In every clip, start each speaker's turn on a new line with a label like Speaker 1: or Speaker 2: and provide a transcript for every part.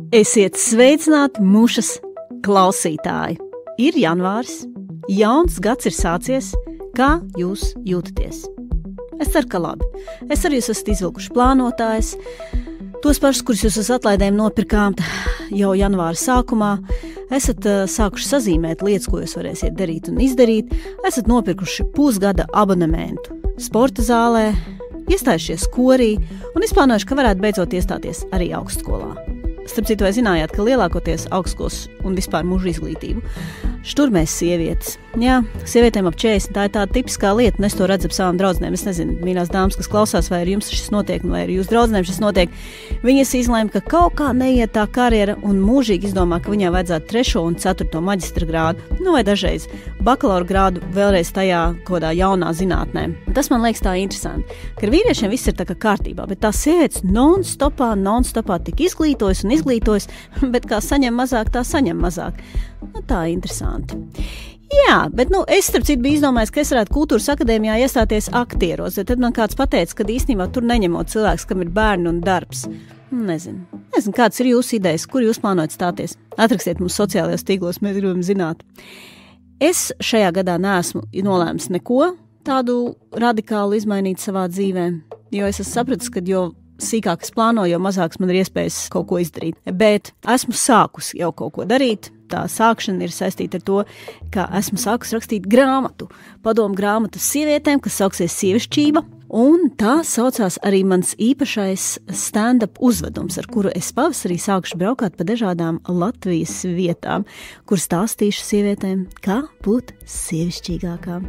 Speaker 1: Esiet sveicināti mušas klausītāji. Ir janvāris, jauns gads ir sācies. Kā jūs jūtaties? Es ceru, ka labi. Es arī jūs esat izvilkuši plānotājs. Tos pašus, kurus jūs uz atlaidēm nopirkām jau janvāra sākumā. Esat sākuši sazīmēt lietas, ko jūs varēsiet darīt un izdarīt. Esat nopirkuši pusgada abonementu sporta zālē, iestājušies korī un izplānojuši, ka varētu beidzot iestāties arī augstskolā. Starp citu, vai zinājāt, ka lielākoties augstskolas un vispār mūža izglītību štur mēs sievietes. Jā, sievietēm ap 40, tā ir tāda tipiskā lieta, un es to redzu ap savām draudzenēm. Es nezinu, mīļās dāmas, kas klausās, vai ar jums šis notiek, vai ar jūsu draudzenēm šis notiek. Viņas izlēma, ka kaut kā neiet tā karjera un mūžīgi izdomā, ka viņai vajadzētu 3. un 4. maģistra grādu, vai dažreiz bakalaura grādu vēlreiz tajā kodā jaunā zinātnē. Tas man liekas tā interesanti, ka ar vīriešiem viss ir tā kā kārtībā, bet tās sievietes non-stopā tik izglītojas, bet kā saņem mazāk, tā saņem mazāk. Tā interesanti. Jā, bet es starp citu biju izdomājis, ka es varētu kultūras akadēmijā iestāties aktieros. Tad man kāds pateica, ka īstenībā tur neņemot cilvēks, kam ir bērni un darbs. Nezinu, kāds ir jūsu idejas, kur jūs plānojat stāties. Atrakstiet mums sociālajos tīklos, mēs gribam zināt. Es šajā gadā neesmu nolēmis neko tādu radikālu izmainīt savā dzīvē, jo es esmu sapratis, ka jo sīkāk es plānoju, jo mazāks man ir iespējas kaut ko izdarīt. Bet esmu sākusi jau kaut ko darīt. Tā sākšana ir saistīta ar to, ka esmu sākusi rakstīt grāmatu, padomu grāmatu sievietēm, kas sauksies Sievišķība, un tā saucās arī mans īpašais stand-up uzvedums, ar kuru es pavasarī sākušu braukāt pa dažādām Latvijas vietām, kur stāstīšu sievietēm, kā būt sievišķīgākām.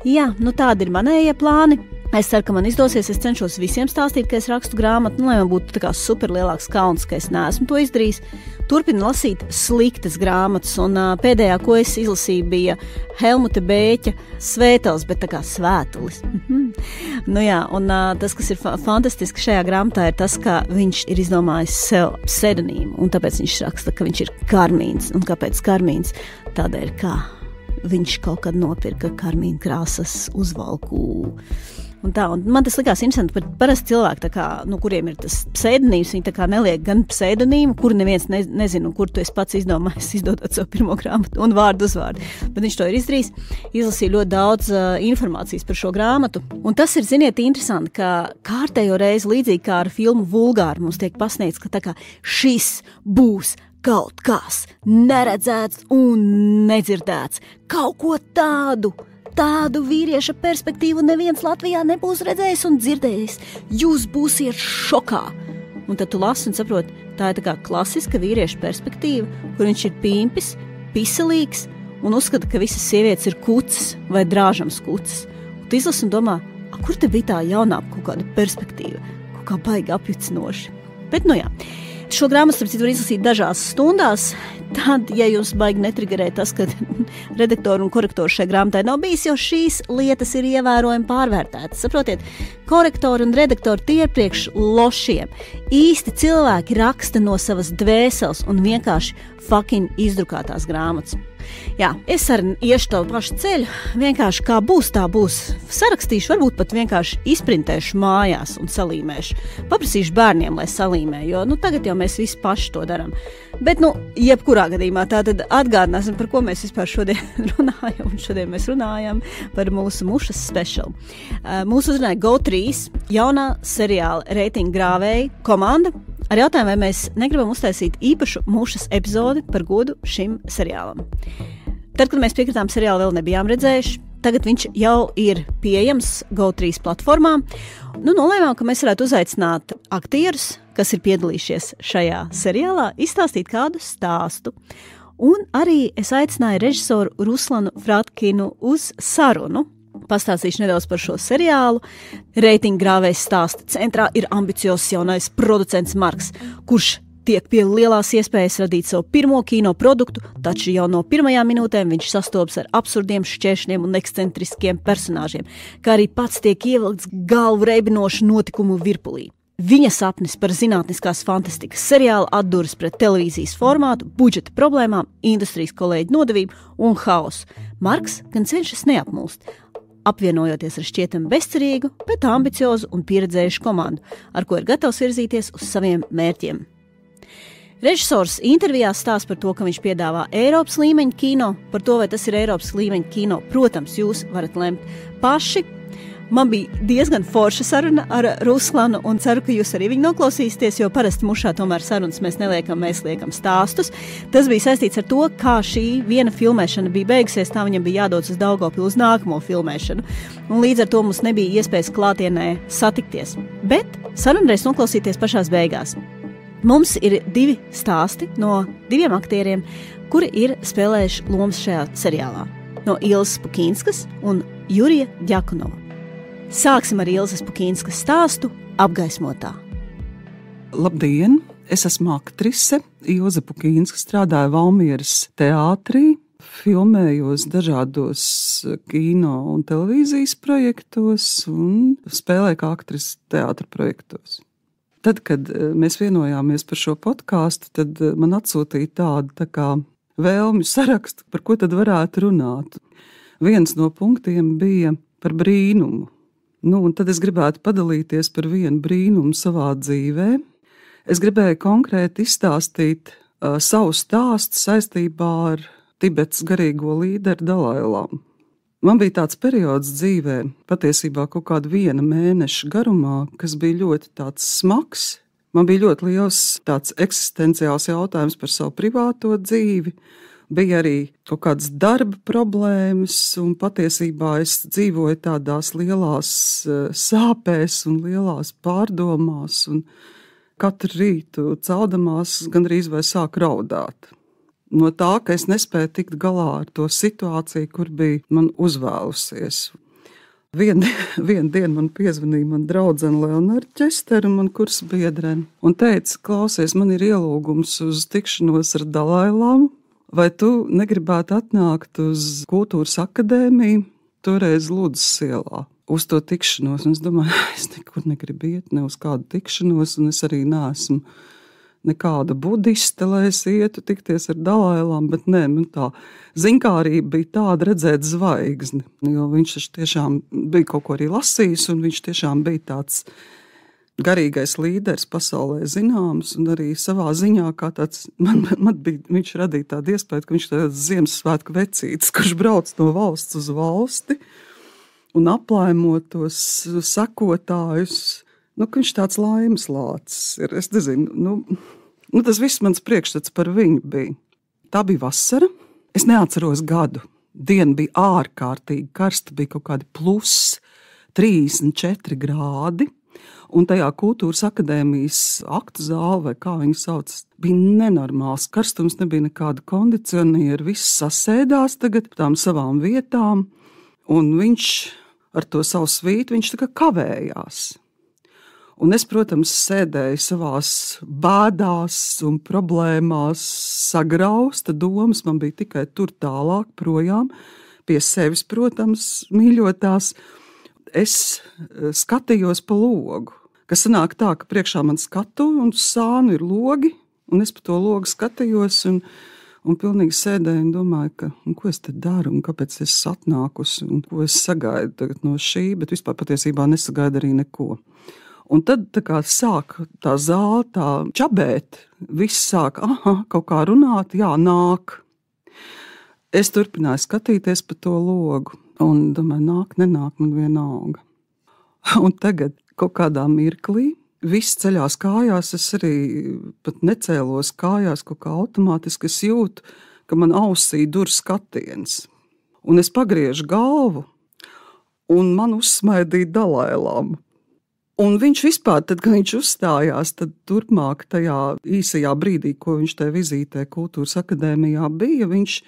Speaker 1: Jā, tādi ir manējie plāni. Es ceru, ka man izdosies, es cenšos visiem stāstīt, ka es rakstu grāmatu, lai man būtu tā kā super lielāks kauns, ka es neesmu to izdarījis. Turpinu lasīt sliktas grāmatas, un pēdējā, ko es izlasīju, bija Helmuta Bēķa Svētels, bet tā kā svētulis. Un tas, kas ir fantastiski šajā grāmatā, ir tas, ka viņš ir izdomājis sev pseidonīmu, un tāpēc viņš raksta, ka viņš ir Karmīns. Un kāpēc Karmīns? Tādēļ, kā viņš kaut kad nopirka karmīna krāsas uzvalku. Un man tas likās interesanti, par parasti cilvēki, kuriem ir tas pseidonīms, viņi tā kā neliek gan pseidonīmu, kur neviens nezinu, kur tu esi pats izdomājis, izdodot savu pirmo grāmatu un vārdu uzvārdu. Bet viņš to ir izdarījis, izlasīja ļoti daudz informācijas par šo grāmatu. Un tas ir, ziniet, interesanti, ka kārtējo reizi līdzīgi kā ar filmu Vulgāri mums tiek pasniegts, ka tā kā šis būs kaut kas neredzēts un nedzirdēts. Kaut ko tādu vīrieša perspektīvu neviens Latvijā nebūs redzējis un dzirdējis. Jūs būsiet šokā. Un tad tu lasi un saproti, tā ir tā kā klasiska vīrieša perspektīva, kur viņš ir pīmpis, piselīgs un uzskata, ka visas sievietes ir kucas vai drāžams kucas. Un tu izlasi un domā, kur te bija tā jaunā kaut kāda perspektīva, kaut kā baigi apjucinoši. Bet jā. Šo grāmatu, starp citu, var izlasīt dažās stundās. Tad, ja jums baigi netrigerē tas, ka redaktori un korektori šai grāmatai nav bijis, jo šīs lietas ir ievērojami pārvērtētas. Saprotiet, korektori un redaktori tie ir priekš lošiem. Īsti cilvēki raksta no savas dvēseles un vienkārši fucking izdrukātās grāmatas. Jā, es arī iešu to pašu ceļu, vienkārši kā būs, tā būs. Sarakstīšu, varbūt pat vienkārši izprintēšu mājās un salīmēšu. Paprasīšu bērniem, lai salīmē, jo tagad jau mēs visi paši to darām. Bet, jebkurā gadījumā tātad atgādināsim, par ko mēs vispār šodien runājam, un šodien mēs runājam par mūsu mušas special. Mūsu uzrunāja GO3, jaunā seriāla reitinga grāvēja komanda, ar jautājumu, vai mēs negribam uztaisīt īpašu mušas epizodi par godu šim seriālam. Tad, kad mēs piekritām seriālu, vēl nebijām redzējuši. Tagad viņš jau ir pieejams GO3 platformā. Nolēmām, ka mēs varētu uzaicināt aktierus, kas ir piedalījušies šajā seriālā, izstāstīt kādu stāstu. Un arī es aicināju režisoru Ruslanu Fratkinu uz sarunu. Pastāstīšu nedaudz par šo seriālu. Reitinga grāvējs stāsta centrā ir ambiciozs jaunais producents Marks, kurš tiek pie lielās iespējas radīt savu pirmo kino produktu, taču jau no pirmajām minūtēm viņš sastopas ar absurdiem šķēršļiem un ekscentriskiem personāžiem, kā arī pats tiek ievilkts galvu reibinošu notikumu virpulī. Viņa sapnis par zinātniskās fantastikas seriālu atduras pret televīzijas formātu, budžeta problēmām, industrijas kolēģu nodevību un haosu. Marks gan cenšas neapmulst, apvienojoties ar šķietami bezcerīgu, bet ambiciozu un pieredzējušu komandu, ar ko ir gatavs virzīties uz saviem mērķiem. Režisors intervijās stāsta par to, ka viņš piedāvā Eiropas līmeņa kino. Par to, vai tas ir Eiropas līmeņa kino, protams, jūs varat lemt paši. Man bija diezgan forša saruna ar Ruslanu un ceru, ka jūs arī viņu noklausīsieties, jo parasti mušā tomēr sarunas mēs neliekam, mēs liekam stāstus. Tas bija saistīts ar to, kā šī viena filmēšana bija beigusies, tā viņam bija jādodas uz Daugavpili uz nākamo filmēšanu. Un līdz ar to mums nebija iespējas klātienē satikties. Bet sarunreiz noklausīties pašās beigās. Mums ir 2 stāsti no 2 aktieriem, kuri ir spēlējuši lomas šajā seriālā. No Ilzas Pukīnskas un Jurija Djakonova. Sāksim ar Ilzas Pukīnskas stāstu Apgaismotā.
Speaker 2: Labdien! Es esmu aktrise. Ilza Pukīnska, strādāju Valmieras teātrī, filmējos dažādos kino un televīzijas projektos un spēlēju kā aktrise teātra projektos. Tad, kad mēs vienojāmies par šo podkāstu, tad man atsūtīja tādu tā kā vēlmju sarakstu, par ko tad varētu runāt. Viens no punktiem bija par brīnumu. Un tad es gribētu padalīties par vienu brīnumu savā dzīvē. Es gribēju konkrēti izstāstīt savu stāstu saistībā ar Tibetas garīgo līderi Dalailamu. Man bija tāds periods dzīvē, patiesībā kaut kādu 1 mēneša garumā, kas bija ļoti tāds smags. Man bija ļoti liels tāds eksistenciāls jautājums par savu privāto dzīvi. Bija arī kaut kādas darba problēmas, un patiesībā es dzīvoju tādās lielās sāpēs un lielās pārdomās, un katru rītu celdamās gandrīz vai sāk raudāt. No tā, ka es nespēju tikt galā ar to situāciju, kur bija man uzvēlusies. Vienu dienu man piezvanīja man draudzene Leonarda Čestera un man kursbiedrene un teica, klausies, man ir ielūgums uz tikšanos ar Dalailamu, vai tu negribētu atnākt uz Kultūras akadēmiju, toreiz Ludzas ielā, uz to tikšanos. Un es domāju, es nekur negribu iet, ne uz kādu tikšanos, un es arī neesmu nekāda budiste, lai es ietu tikties ar Dalailamu, bet nē, man tā zinkārība bija tāda redzēt zvaigzni, jo viņš tiešām bija kaut ko arī lasījis, un viņš tiešām bija tāds garīgais līderis pasaulē zināms, un arī savā ziņā kā tāds, viņš radīja tādu iespēju, ka viņš tāds Ziemassvētku vecītis, kurš brauc no valsts uz valsti un aplaimo tos sekotājus. Ka viņš tāds laimes lācis ir. Es nezinu, tas viss mans priekšstats par viņu bija. Tā bija vasara. Es neatceros gadu. Diena bija ārkārtīgi karsta, bija kaut kādi plus 34 grādi. Un tajā Kultūras akadēmijas aktu zāle, vai kā viņi sauc, bija nenormāls karstums, nebija nekāda kondicioniera. Viss sasēdās tagad par tām savām vietām. Un viņš ar to savu svītu, viņš tā kā kavējās. Un es, protams, sēdēju savās bēdās un problēmās, sagrausta domas, man bija tikai tur tālāk projām, pie sevis, protams, mīļotās. Es skatījos pa logu, kas sanāk tā, ka priekšā man skatu un sānu ir logi, un es pa to logu skatījos un pilnīgi sēdēju un domāju, ko es te daru un kāpēc es atnākusi un ko es sagaidu tagad no šī, bet vispār patiesībā nesagaidu arī neko. Un tad tā kā sāk tā zāle tā čabēt, viss sāk, kaut kā runāt, jā, nāk. Es turpināju skatīties pa to logu un domāju, nāk, nenāk, man vienalga. Un tagad kaut kādā mirklī viss ceļās kājās, es arī pat necēlos kājās kaut kā automātiski, es jūtu, ka man ausī dur skatiens. Un es pagriežu galvu un man uzsmaidīja Dalailamu. Un viņš vispār, tad, kad viņš uzstājās, tad turpmāk tajā īsajā brīdī, ko viņš tajā vizītē Kultūras akadēmijā bija, viņš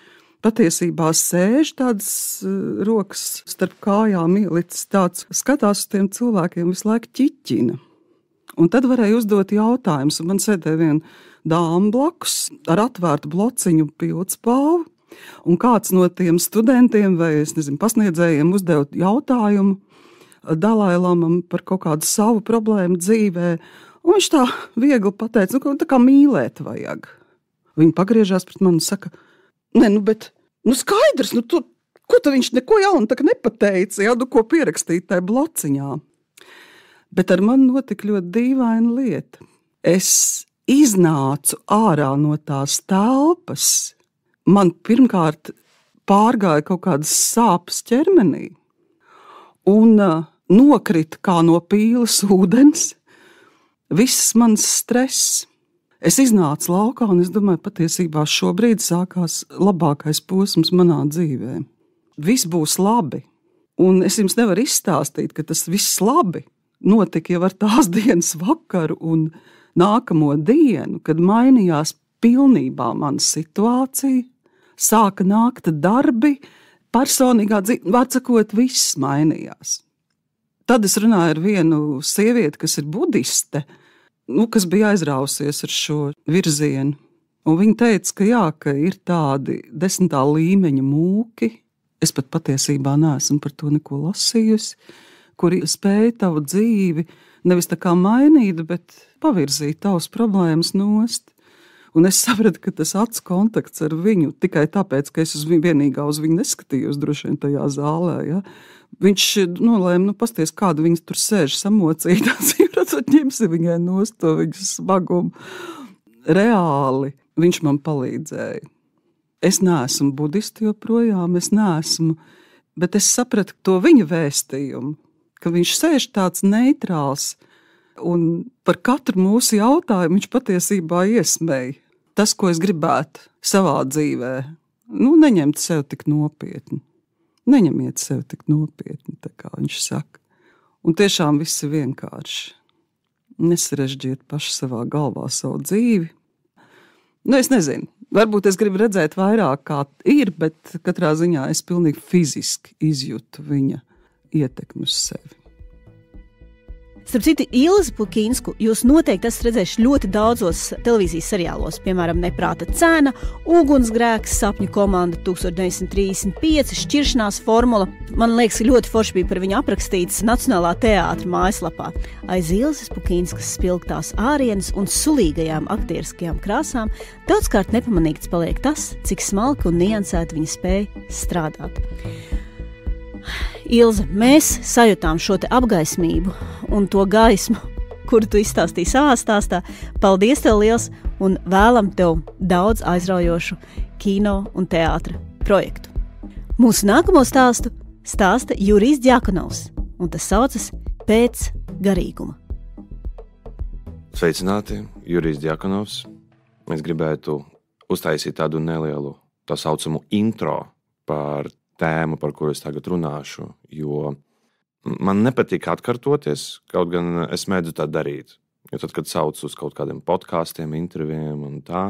Speaker 2: patiesībā sēž tādas rokas starp kājām ielicis tāds, skatās uz tiem cilvēkiem visu laiku ķiķina. Un tad varēja uzdot jautājumus, un man sēdēja viena dāma blakus ar atvērtu blociņu pildspalvu, un kāds no tiem studentiem vai, pasniedzējiem uzdeva jautājumu Dalailamam par kaut kādu savu problēmu dzīvē, un viņš tā viegli pateica, tā kā mīlēt vajag. Viņa pagriežās pret mani un saka, bet skaidrs, ko tad viņš neko jaunu tā nepateica, ko pierakstīt tajā blociņā. Bet ar mani notika ļoti dīvaina lieta. Es iznācu ārā no tās telpas, man pirmkārt pārgāja kaut kādas sāpes ķermenī un nokrita kā no pīles ūdens viss mans stress. Es iznācu laukā un es domāju, patiesībā šobrīd sākās labākais posms manā dzīvē. Viss būs labi. Un es jums nevaru izstāstīt, ka tas viss labi notika jau ar tās dienas vakaru un nākamo dienu, kad mainījās pilnībā mana situācija, sāka nākt darbi, personīgā dzīve, vārdsakot, viss mainījās. Tad es runāju ar vienu sievieti, kas ir budiste, kas bija aizrausies ar šo virzienu. Un viņa teica, ka jā, ka ir tādi 10. līmeņa mūki, es pat patiesībā neesmu par to neko lasījusi, kuri spēja tavu dzīvi nevis tā kā mainīt, bet pavirzīt tavas problēmas nost. Un es sapratu, ka tas acu kontakts ar viņu, tikai tāpēc, ka es vienīgā uz viņu neskatījos droši vien tajā zālē, ja? Viņš nolēma, pasties, kāda viņas tur sēž samocītās, redzot, ņemsi viņai nost to viņas smagumu. Reāli viņš man palīdzēja. Es neesmu budisti joprojām, bet es sapratu to viņa vēstījumu, ka viņš sēž tāds neitrāls un par katru mūsu jautājumu viņš patiesībā iesmēja. Tas, ko es gribētu savā dzīvē, neņemt sev tik nopietni. Neņemiet sev tik nopietni, tā kā viņš saka. Un tiešām viss ir vienkārši. Nesarežģiet paši savā galvā savu dzīvi. Es nezinu, varbūt es gribu redzēt vairāk, kā ir, bet katrā ziņā es pilnīgi fiziski izjūtu viņa ietekmi uz sevi.
Speaker 1: Starp citu, Ilzi Pukīnsku jūs noteikti esat redzējuši ļoti daudzos televīzijas seriālos, piemēram, Neprāta cena, Ugunsgrēks, Sapņu komanda 1935, Šķiršanās formula. Man liekas, ļoti forši bija par viņu aprakstīts Nacionālā teātra mājaslapā. Aiz Ilzes Pukīnskas spilgtās ārienes un sulīgajām aktieriskajām krāsām daudzkārt nepamanīts paliek tas, cik smalki un niansēti viņa spēja strādāt. Ilze, mēs sajūtām šo te apgaismību un to gaismu, kuru tu izstāstīji savā stāstā. Paldies tev liels un vēlam tev daudz aizraujošu kino un teātra projektu. Mūsu nākamo stāstu stāsta Jurijs Djakonovs, un tas saucas Pēc garīguma.
Speaker 3: Sveicināti, Jurijs Djakonovs. Mēs gribētu uztaisīt tādu nelielu, tā saucamu intro par tēmu, par kuru es tagad runāšu, jo man nepatīk atkartoties, kaut gan es mēdzu tā darīt. Jo tad, kad sauc uz kaut kādiem podkāstiem, intervijiem un tā,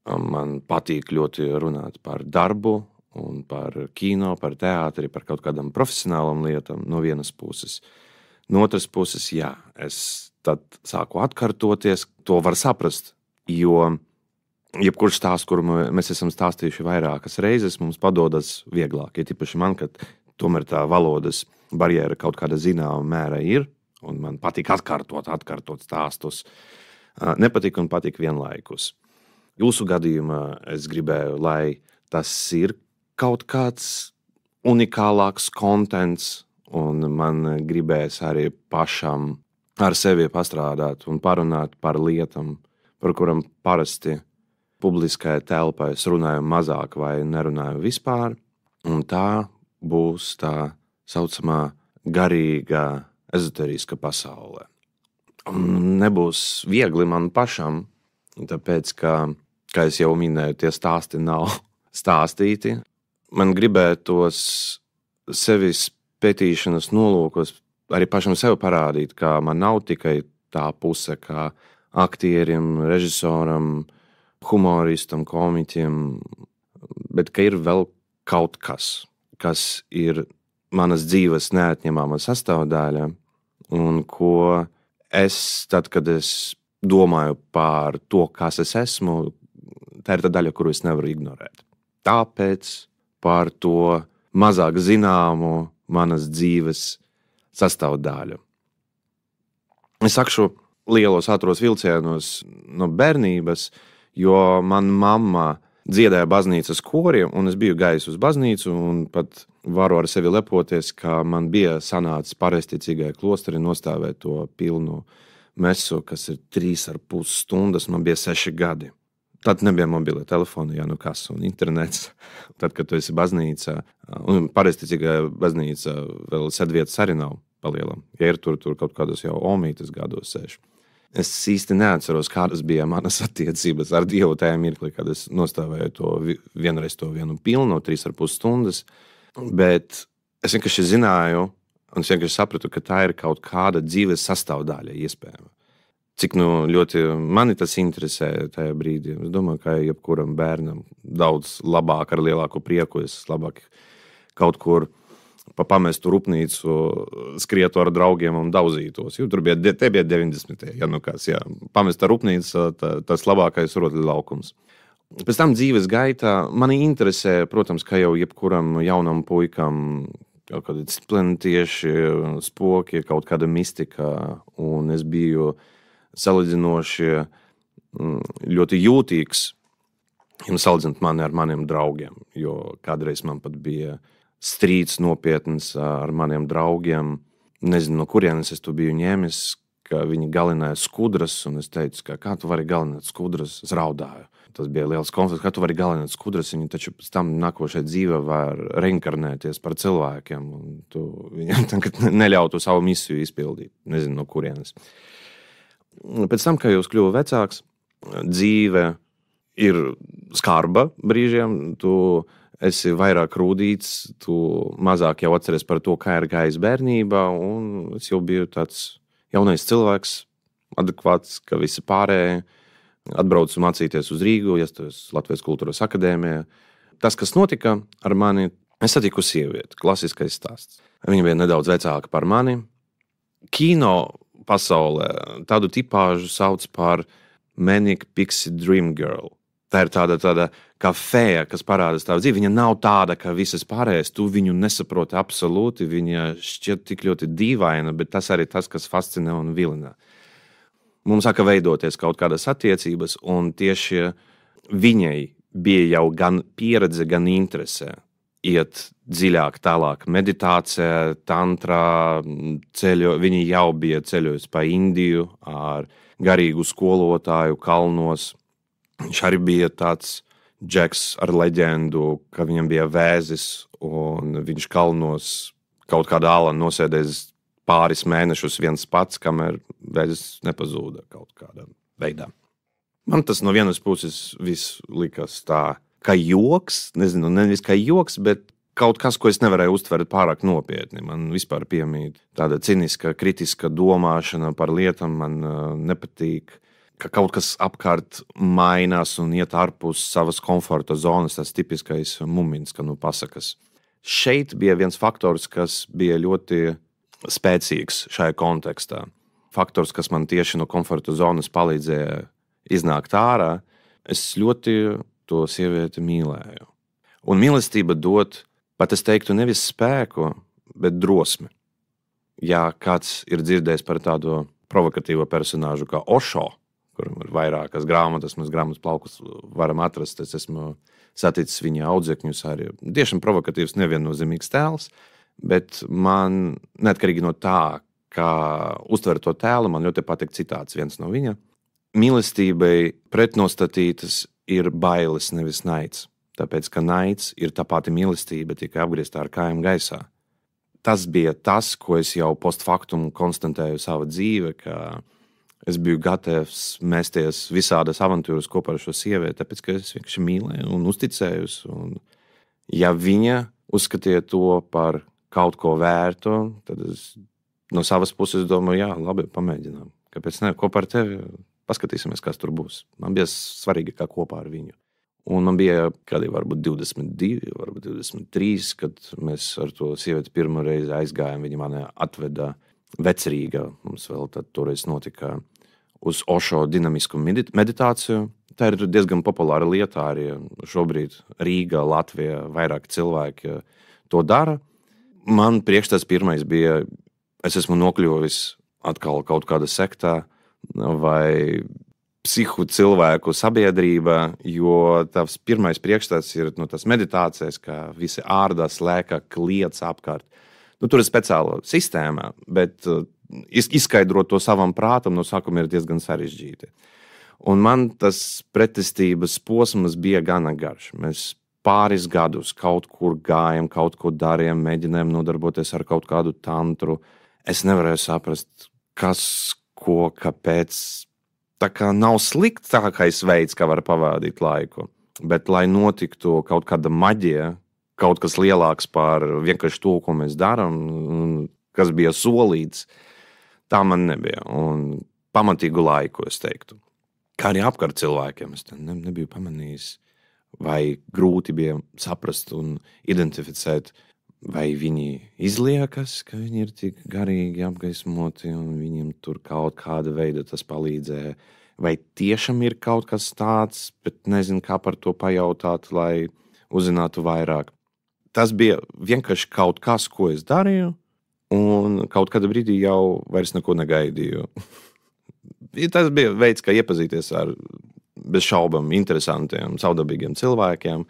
Speaker 3: man patīk ļoti runāt par darbu un par kino, par teātri, par kaut kādām profesionālām lietām no vienas puses. No otras puses, jā, es tad sāku atkartoties, to var saprast, jo jebkurš stāsts, kuru mēs esam stāstījuši vairākas reizes, mums padodas vieglāk. Ja tīpaši man, kad tomēr tā valodas barjera kaut kāda zināma mēra ir, un man patīk atkārtot stāstus, nepatīk un patīk vienlaikus. Jūsu gadījumā es gribēju, lai tas ir kaut kāds unikālāks kontents, un man gribēs arī pašam ar sevi pastrādāt un parunāt par lietām, par kuram parasti publiskajā telpā es runāju mazāk vai nerunāju vispār, un tā būs tā saucamā garīga, ezoteriska pasaule. Un nebūs viegli man pašam, tāpēc, kā es jau minēju, tie stāsti nav stāstīti. Man gribētos sevis pētīšanas nolūkos arī pašam sev parādīt, ka man nav tikai tā puse, kā aktierim, režisoram, humoristam, komiķiem, bet ka ir vēl kaut kas, kas ir manas dzīves neatņemama sastāvdaļa, un ko es, tad, kad es domāju par to, kas es esmu, tā ir tā daļa, kuru es nevaru ignorēt. Tāpēc par to mazāk zināmu manas dzīves sastāvdaļu. Es sakšu lielos ātros vilcienos no bērnības, jo man mamma dziedāja baznīcas kori, un es biju gājis uz baznīcu, un pat varu ar sevi lepoties, ka man bija sanācis pareizticīgai klosteri nostāvēt to pilnu mesu, kas ir 3,5 stundas, man bija 6 gadi. Tad nebija mobilie telefoni, jā, nu kas, un internets. Tad, kad tu esi baznīcā, un pareizticīgā baznīca vēl sēdvietas arī nav palielam. Ja ir tur kaut kādos jau omītas gados sēž. Es īsti neatceros, kādas bija manas attiecības ar Dievu tajā mirklī, kad es nostāvēju to vienreiz to vienu pilnu 3,5 stundas, bet es vienkārši zināju, un es vienkārši sapratu, ka tā ir kaut kāda dzīves sastāvdaļa iespējama. Cik ļoti mani tas interesē tajā brīdī. Es domāju, ka jebkuram bērnam daudz labāk, ar lielāku prieku, es labāk kaut kur pa pamestu rūpnīcu skrietu ar draugiem un daudzītos. Jo tur bija 90. Ja nu kas, jā. Pamesta rūpnīca, tas labākais rotaļu laukums. Pēc tam dzīves gaitā mani interesē, protams, ka jau jebkuram jaunam puikam kaut kādi splentieši, spoki, kaut kāda mistika, un es biju salīdzinoši ļoti jūtīgs, ja salīdzinot mani ar maniem draugiem, jo kādreiz man pat bija strīds nopietns ar maniem draugiem. Nezinu, no kurienes es to biju ņēmis, ka viņi galināja skudras, un es teicu, ka kā tu vari galināt skudras? Es raudāju. Tas bija liels konflikts, kā tu vari galināt skudras, viņi taču pēc tam nākošajā dzīve var reinkarnēties par cilvēkiem, un tu viņam tagad neļautu savu misiju izpildīt. Nezinu, no kurienes. Pēc tam, kad jūs kļuvu vecāks, dzīve ir skarba brīžiem, tu esi vairāk rūdīts, tu mazāk jau atceries par to, kā ir gājis bērnībā, un es jau biju tāds jaunais cilvēks, adekvāts, ka visi pārējie atbraucu mācīties uz Rīgu, ja tu esi Latvijas kultūras akadēmijā. Tas, kas notika ar mani, es satiku sievieti, klasiskais stāsts. Viņa bija nedaudz vecāka par mani. Kino pasaulē tādu tipāžu sauc par Manic Pixie Dream Girl. Tā ir tāda kā fēja, kas parādas tavu dzīvi. Viņa nav tāda, ka visas pārējais, tu viņu nesaproti absolūti, viņa šķiet tik ļoti dīvaina, bet tas arī tas, kas fascinē un vilina. Mums sāka veidoties kaut kādas attiecības, un tieši viņai bija jau gan pieredze, gan interese iet dziļāk, tālāk meditācijā, tantrā, viņi jau bija ceļojusi pa Indiju ar garīgu skolotāju kalnos. Viņš arī bija tāds džeks ar leģendu, ka viņam bija vēzis, un viņš kalnos kaut kādā ālā nosēdēs pāris mēnešus viens pats, kamēr vēzis nepazūda kaut kādā veidā. Man tas no vienas puses viss likās tā, kā joks, nezinu, nevis kā joks, bet kaut kas, ko es nevarēju uztvert pārāk nopietni. Man vispār piemīt tāda ciniska, kritiska domāšana par lietām. Man nepatīk, ka kaut kas apkārt mainās un iet ārpus savas komforta zonas, tas tipiskais mumins, ka pasakas. Šeit bija viens faktors, kas bija ļoti spēcīgs šajā kontekstā. Faktors, kas man tieši no komforta zonas palīdzēja iznākt ārā. Es ļoti to sievieti mīlēju. Un mīlestība dod, pat es teiktu, nevis spēku, bet drosmi. Ja kāds ir dzirdējis par tādu provokatīvu personāžu kā Ošo, kuram ir vairākas grāmatas, mēs grāmatas plaukus varam atrast, es esmu saticis viņa audzekņus arī. Tiešām provokatīvs, neviennozīmīgs tēls, bet man neatkarīgi no tā, kā uztver to tēlu, man ļoti patīk citāts viens no viņa. Mīlestībai pretnostatītas ir bailes, nevis naids. Tāpēc, ka naids ir tā pati mīlestība, tikai apgrieztā ar kājām gaisā. Tas bija tas, ko es jau post factum konstatēju savu dzīvi, ka es biju gatavs mēsties visādas avantūras kopā ar šo sievieti, tāpēc, ka es vienkārši mīlēju un uzticējos. Un ja viņa uzskatīja to par kaut ko vērtu, tad es no savas puses domāju, jā, labi, pamēģinām. Kāpēc ne? Kopā ar tevi paskatīsimies, kas tur būs. Man bija svarīgi, kā kopā ar viņu. Un man bija kādi varbūt 22, varbūt 23, kad mēs ar to sievieti pirmo reizi aizgājām. Viņa mani atveda Vecrīgā. Mums vēl tad toreiz notika uz Ošo dinamisku meditāciju. Tā ir diezgan populāra lieta arī šobrīd Rīga, Latvija, vairāk cilvēki to dara. Man priekšstats pirmais bija, es esmu nokļuvis atkal kaut kāda sektā vai psihu cilvēku sabiedrībā, jo tavs pirmais priekšstats ir tas meditācijas, ka visi ārdās, lēkā, kliedz apkārt. Tur ir speciāla sistēma, bet izskaidrot to savam prātam no sākuma ir diezgan sarežģīti. Un man tas pretestības posms bija gana garš. Mēs pāris gadus kaut kur gājām, kaut ko darījām, mēģinājām nodarboties ar kaut kādu tantru. Es nevarēju saprast, kas, ko, kāpēc. Tā kā nav sliktākais veids, kā var pavadīt laiku. Bet, lai notiktu kaut kāda maģija, kaut kas lielāks par vienkārši to, ko mēs darām, kas bija solīts, tā man nebija. Un pamatīgu laiku, es teiktu. Kā arī apkārt cilvēkiem, es nebiju pamanījis, vai grūti bija saprast un identificēt, vai viņi izliekas, ka viņi ir tik garīgi apgaismoti un viņiem tur kaut kāda veida tas palīdzēja. Vai tiešām ir kaut kas tāds, bet nezinu, kā par to pajautāt, lai uzzinātu vairāk. Tas bija vienkārši kaut kas, ko es darīju, un kaut kādā brīdī jau vairs neko negaidīju. Tas bija veids, kā iepazīties ar bez šaubām interesantiem, savdabīgiem cilvēkiem.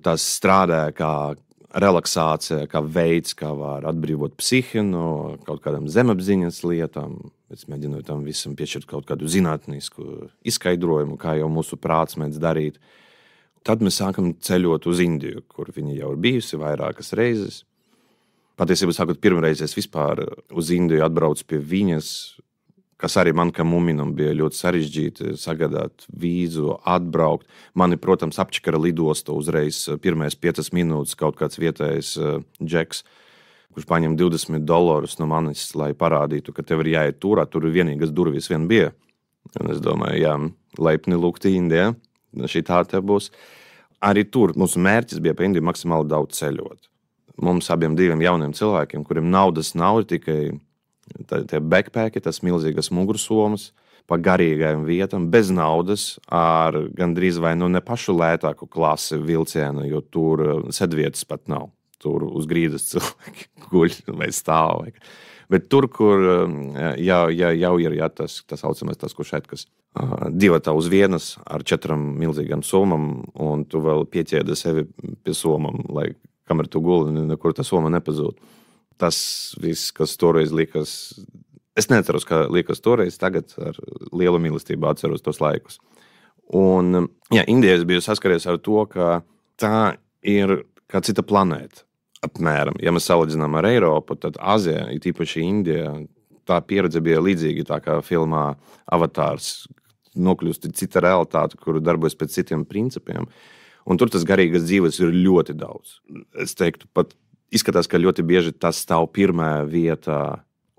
Speaker 3: Tas strādāja kā relaksācija, kā veids, kā var atbrīvot psihi no kaut kādām zemapziņas lietām. Es mēģināju tam visam piešķirt kaut kādu zinātnisku izskaidrojumu, kā jau mūsu prāts mēdz darīt. Tad mēs sākam ceļot uz Indiju, kur viņa jau ir bijusi vairākas reizes. Patiesībā sākot pirmreiz es vispār uz Indiju atbraucu pie viņas, kas arī man kā muminam bija ļoti sarežģīti sagādāt vīzu, atbraukt. Mani, protams, apčakara lidosta uzreiz pirmais 5 minūtes kaut kāds vietējais džeks, kurš paņem $20 no manis, lai parādītu, ka tev ir jāiet turā, tur vienīgas durvis vien bija. Un es domāju, jā, laipni lūgti Indijā, šī tā te būs. Arī tur mūsu mērķis bija pa Indiju maksimāli daudz ceļot. Mums abiem diviem jauniem cilvēkiem, kuriem naudas nav, tikai tie backpacki, tas milzīgas mugursomas, pa garīgajām vietām, bez naudas, ar gandrīz vai ne pašu lētāku klasi vilcienu, jo tur sēdvietas pat nav. Tur uz grīdas cilvēki guļ vai stāv. Bet tur, kur jau ir tas saucamais, tas kušetkas, 2 uz 1 ar 4 milzīgām somām, un tu vēl pieķēdi sevi pie somām, lai kamēr tu guli, nekur tā soma nepazūd. Tas viss, kas toreiz liekas, es neceros, kā liekas toreiz, tagad ar lielu mīlestību atceros tos laikus. Un, jā, Indijā es biju saskaries ar to, ka tā ir kā cita planēta, apmēram. Ja mēs salīdzinām ar Eiropu, tad Azijā, it īpaši Indijā, tā pieredze bija līdzīga tā kā filmā Avatārs, nokļūst cita realitāte, kuru darbojas pēc citiem principiem. Un tur tas garīgas dzīves ir ļoti daudz. Es teiktu, pat izskatās, ka ļoti bieži tas stāv pirmajā vietā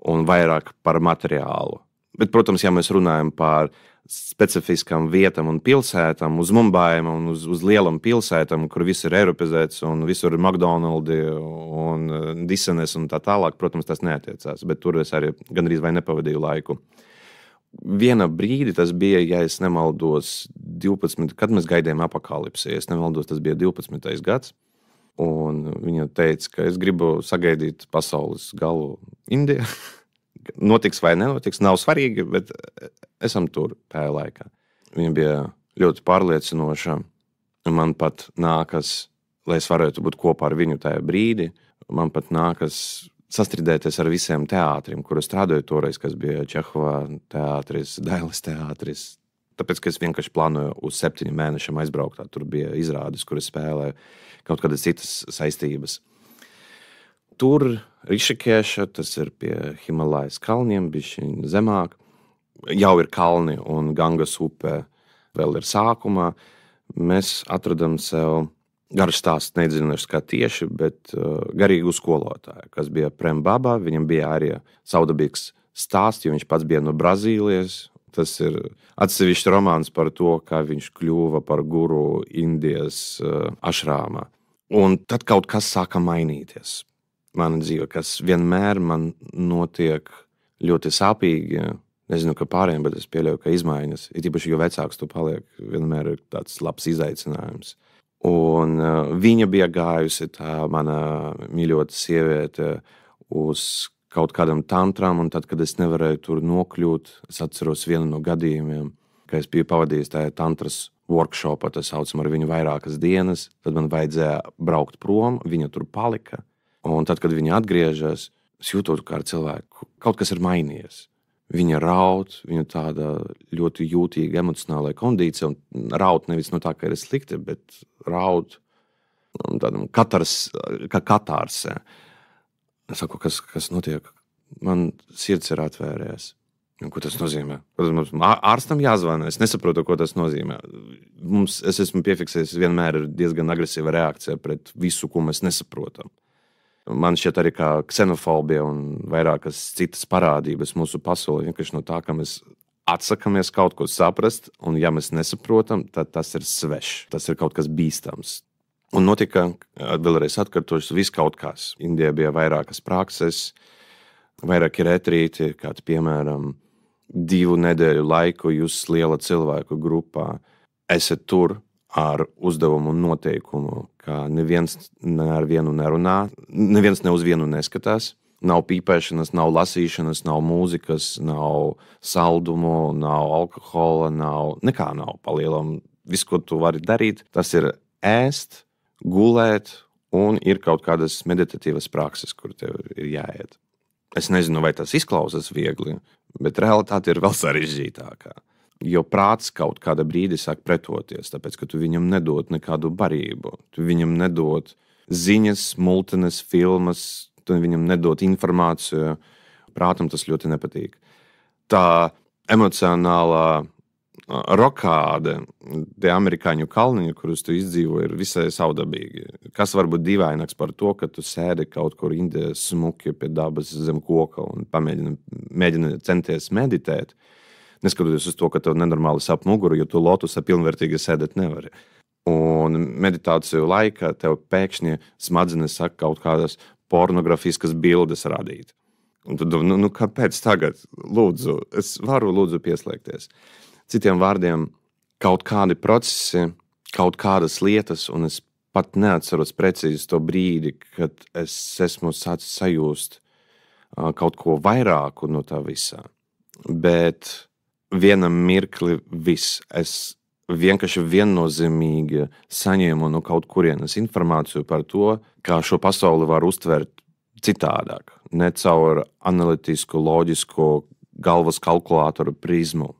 Speaker 3: un vairāk par materiālu. Bet, protams, ja mēs runājam par specifiskām vietām un pilsētām, uz Mumbajam un uz lielām pilsētām, kur viss ir eiropizēts un visur ir McDonald's un Disenes un tā tālāk, protams, tas neatiecās. Bet tur es arī gandrīz vai nepavadīju laiku. Viena brīdi tas bija, ja es nemaldos, 12, kad mēs gaidījām apokalipsi. Ja es nemaldos, tas bija 12. gads. Un viņa teica, ka es gribu sagaidīt pasaules galu Indijā. Notiks vai nenotiks, nav svarīgi, bet esam tur tajā laikā. Viņa bija ļoti pārliecinoša. Man pat nākas, lai es varētu būt kopā ar viņu tajā brīdi, man pat nākas sastrīdēties ar visiem teātriem, kur es strādāju toreiz, kas bija Čehovā teātris, Dailes teātris. Tāpēc, ka es vienkārši plānoju uz 7 mēnešiem aizbraukt. Tur bija izrādes, kur es spēlēju kaut kādas citas saistības. Tur Rišikeša, tas ir pie Himalajas kalniem, bišķiņ zemāk. Jau ir kalni un Gangas upe vēl ir sākumā. Mēs atradam sev garš stāsts, nedzinoši kā tieši, bet garīgu skolotāju, kas bija Prem Baba. Viņam bija arī savdabīgs stāsts, jo viņš pats bija no Brazīlijas. Tas ir atsevišķs romāns par to, kā viņš kļuva par guru Indijas ašrāmā. Un tad kaut kas sāka mainīties. Mana dzīve, kas vienmēr man notiek ļoti sāpīgi. Nezinu, ka pārējiem, bet es pieļauju, ka izmaiņas, it īpaši, jo vecāks tu paliek, vienmēr ir tāds labs izaicinājums. Un viņa bija gājusi, tā mana mīļota sieviete, uz kaut kādam tantram, un tad, kad es nevarēju tur nokļūt, es atceros vienu no gadījumiem, ka es biju pavadījis tajā tantras workshopā, tas saucam ar viņu vairākas dienas, tad man vajadzēja braukt prom, viņa tur palika, un tad, kad viņa atgriežas, Es jūtos kā ar cilvēku. Kaut kas ir mainījies. Viņa raud, viņa tāda ļoti jūtīga emocionālai kondīcija, un raud nevis no tā, ka ir slikti, bet raud tādam kā katārsē. Es saku, kas notiek? Man sirds ir atvērējies. Ko tas nozīmē? Ārstam jāzvana. Es nesaprotu, ko tas nozīmē. Es esmu piefiksējis, vienmēr ir diezgan agresīva reakcija pret visu, ko mēs nesaprotam. Man šķiet arī kā ksenofobija un vairākas citas parādības mūsu pasaulē, vienkārši no tā, ka mēs atsakamies kaut ko saprast, un ja mēs nesaprotam, tad tas ir svešs, tas ir kaut kas bīstams. Un notika, vēlreiz atkārtošu, viss kaut kas. Indijā bija vairākas prakses, vairāki retrīti, kāds piemēram 2 nedēļu laiku jūs liela cilvēku grupā esat tur ar uzdevumu un noteikumu, ka neviens ar vienu nerunā, neviens ne uz vienu neskatās, nav pīpēšanas, nav lasīšanas, nav mūzikas, nav saldumu, nav alkohola, nekā nav palielam. Viss, ko tu vari darīt, tas ir ēst, gulēt un ir kaut kādas meditatīvas prakses, kur tev ir jāiet. Es nezinu, vai tas izklausās viegli, bet realitāte ir vēl sarežģītākā. Jo prāts kaut kādā brīdī sāk pretoties, tāpēc, ka tu viņam nedod nekādu barību. Tu viņam nedod ziņas, multines, filmas, tu viņam nedod informāciju. Prātam tas ļoti nepatīk. Tā emocionālā rokāde, tie amerikāņu kalniņi, kurus tu izdzīvo, ir visai savdabīgi. Kas var būt dīvaināks par to, ka tu sēdi kaut kur Indijā smuki pie dabas zem koka un mēģini centies meditēt, neskatoties uz to, ka tev nenormāli sāp muguru, jo tu lotusā pilnvērtīgi sēdēt nevari. Un meditāciju laikā tev pēkšņi smadzenes sāk kaut kādas pornografiskas bildes radīt. Un tu domā, kāpēc tagad? Lūdzu, es varu pieslēgties. Citiem vārdiem, kaut kādi procesi, kaut kādas lietas, un es pat neatceros precīzi to brīdi, kad es esmu sācis sajust kaut ko vairāku no tā visā. Bet vienam mirkli viss. Es vienkārši viennozīmīgi saņēmu no kaut kurienes informāciju par to, kā šo pasauli var uztvert citādāk, ne caur analītisku, loģisku galvas kalkulātoru prizmu.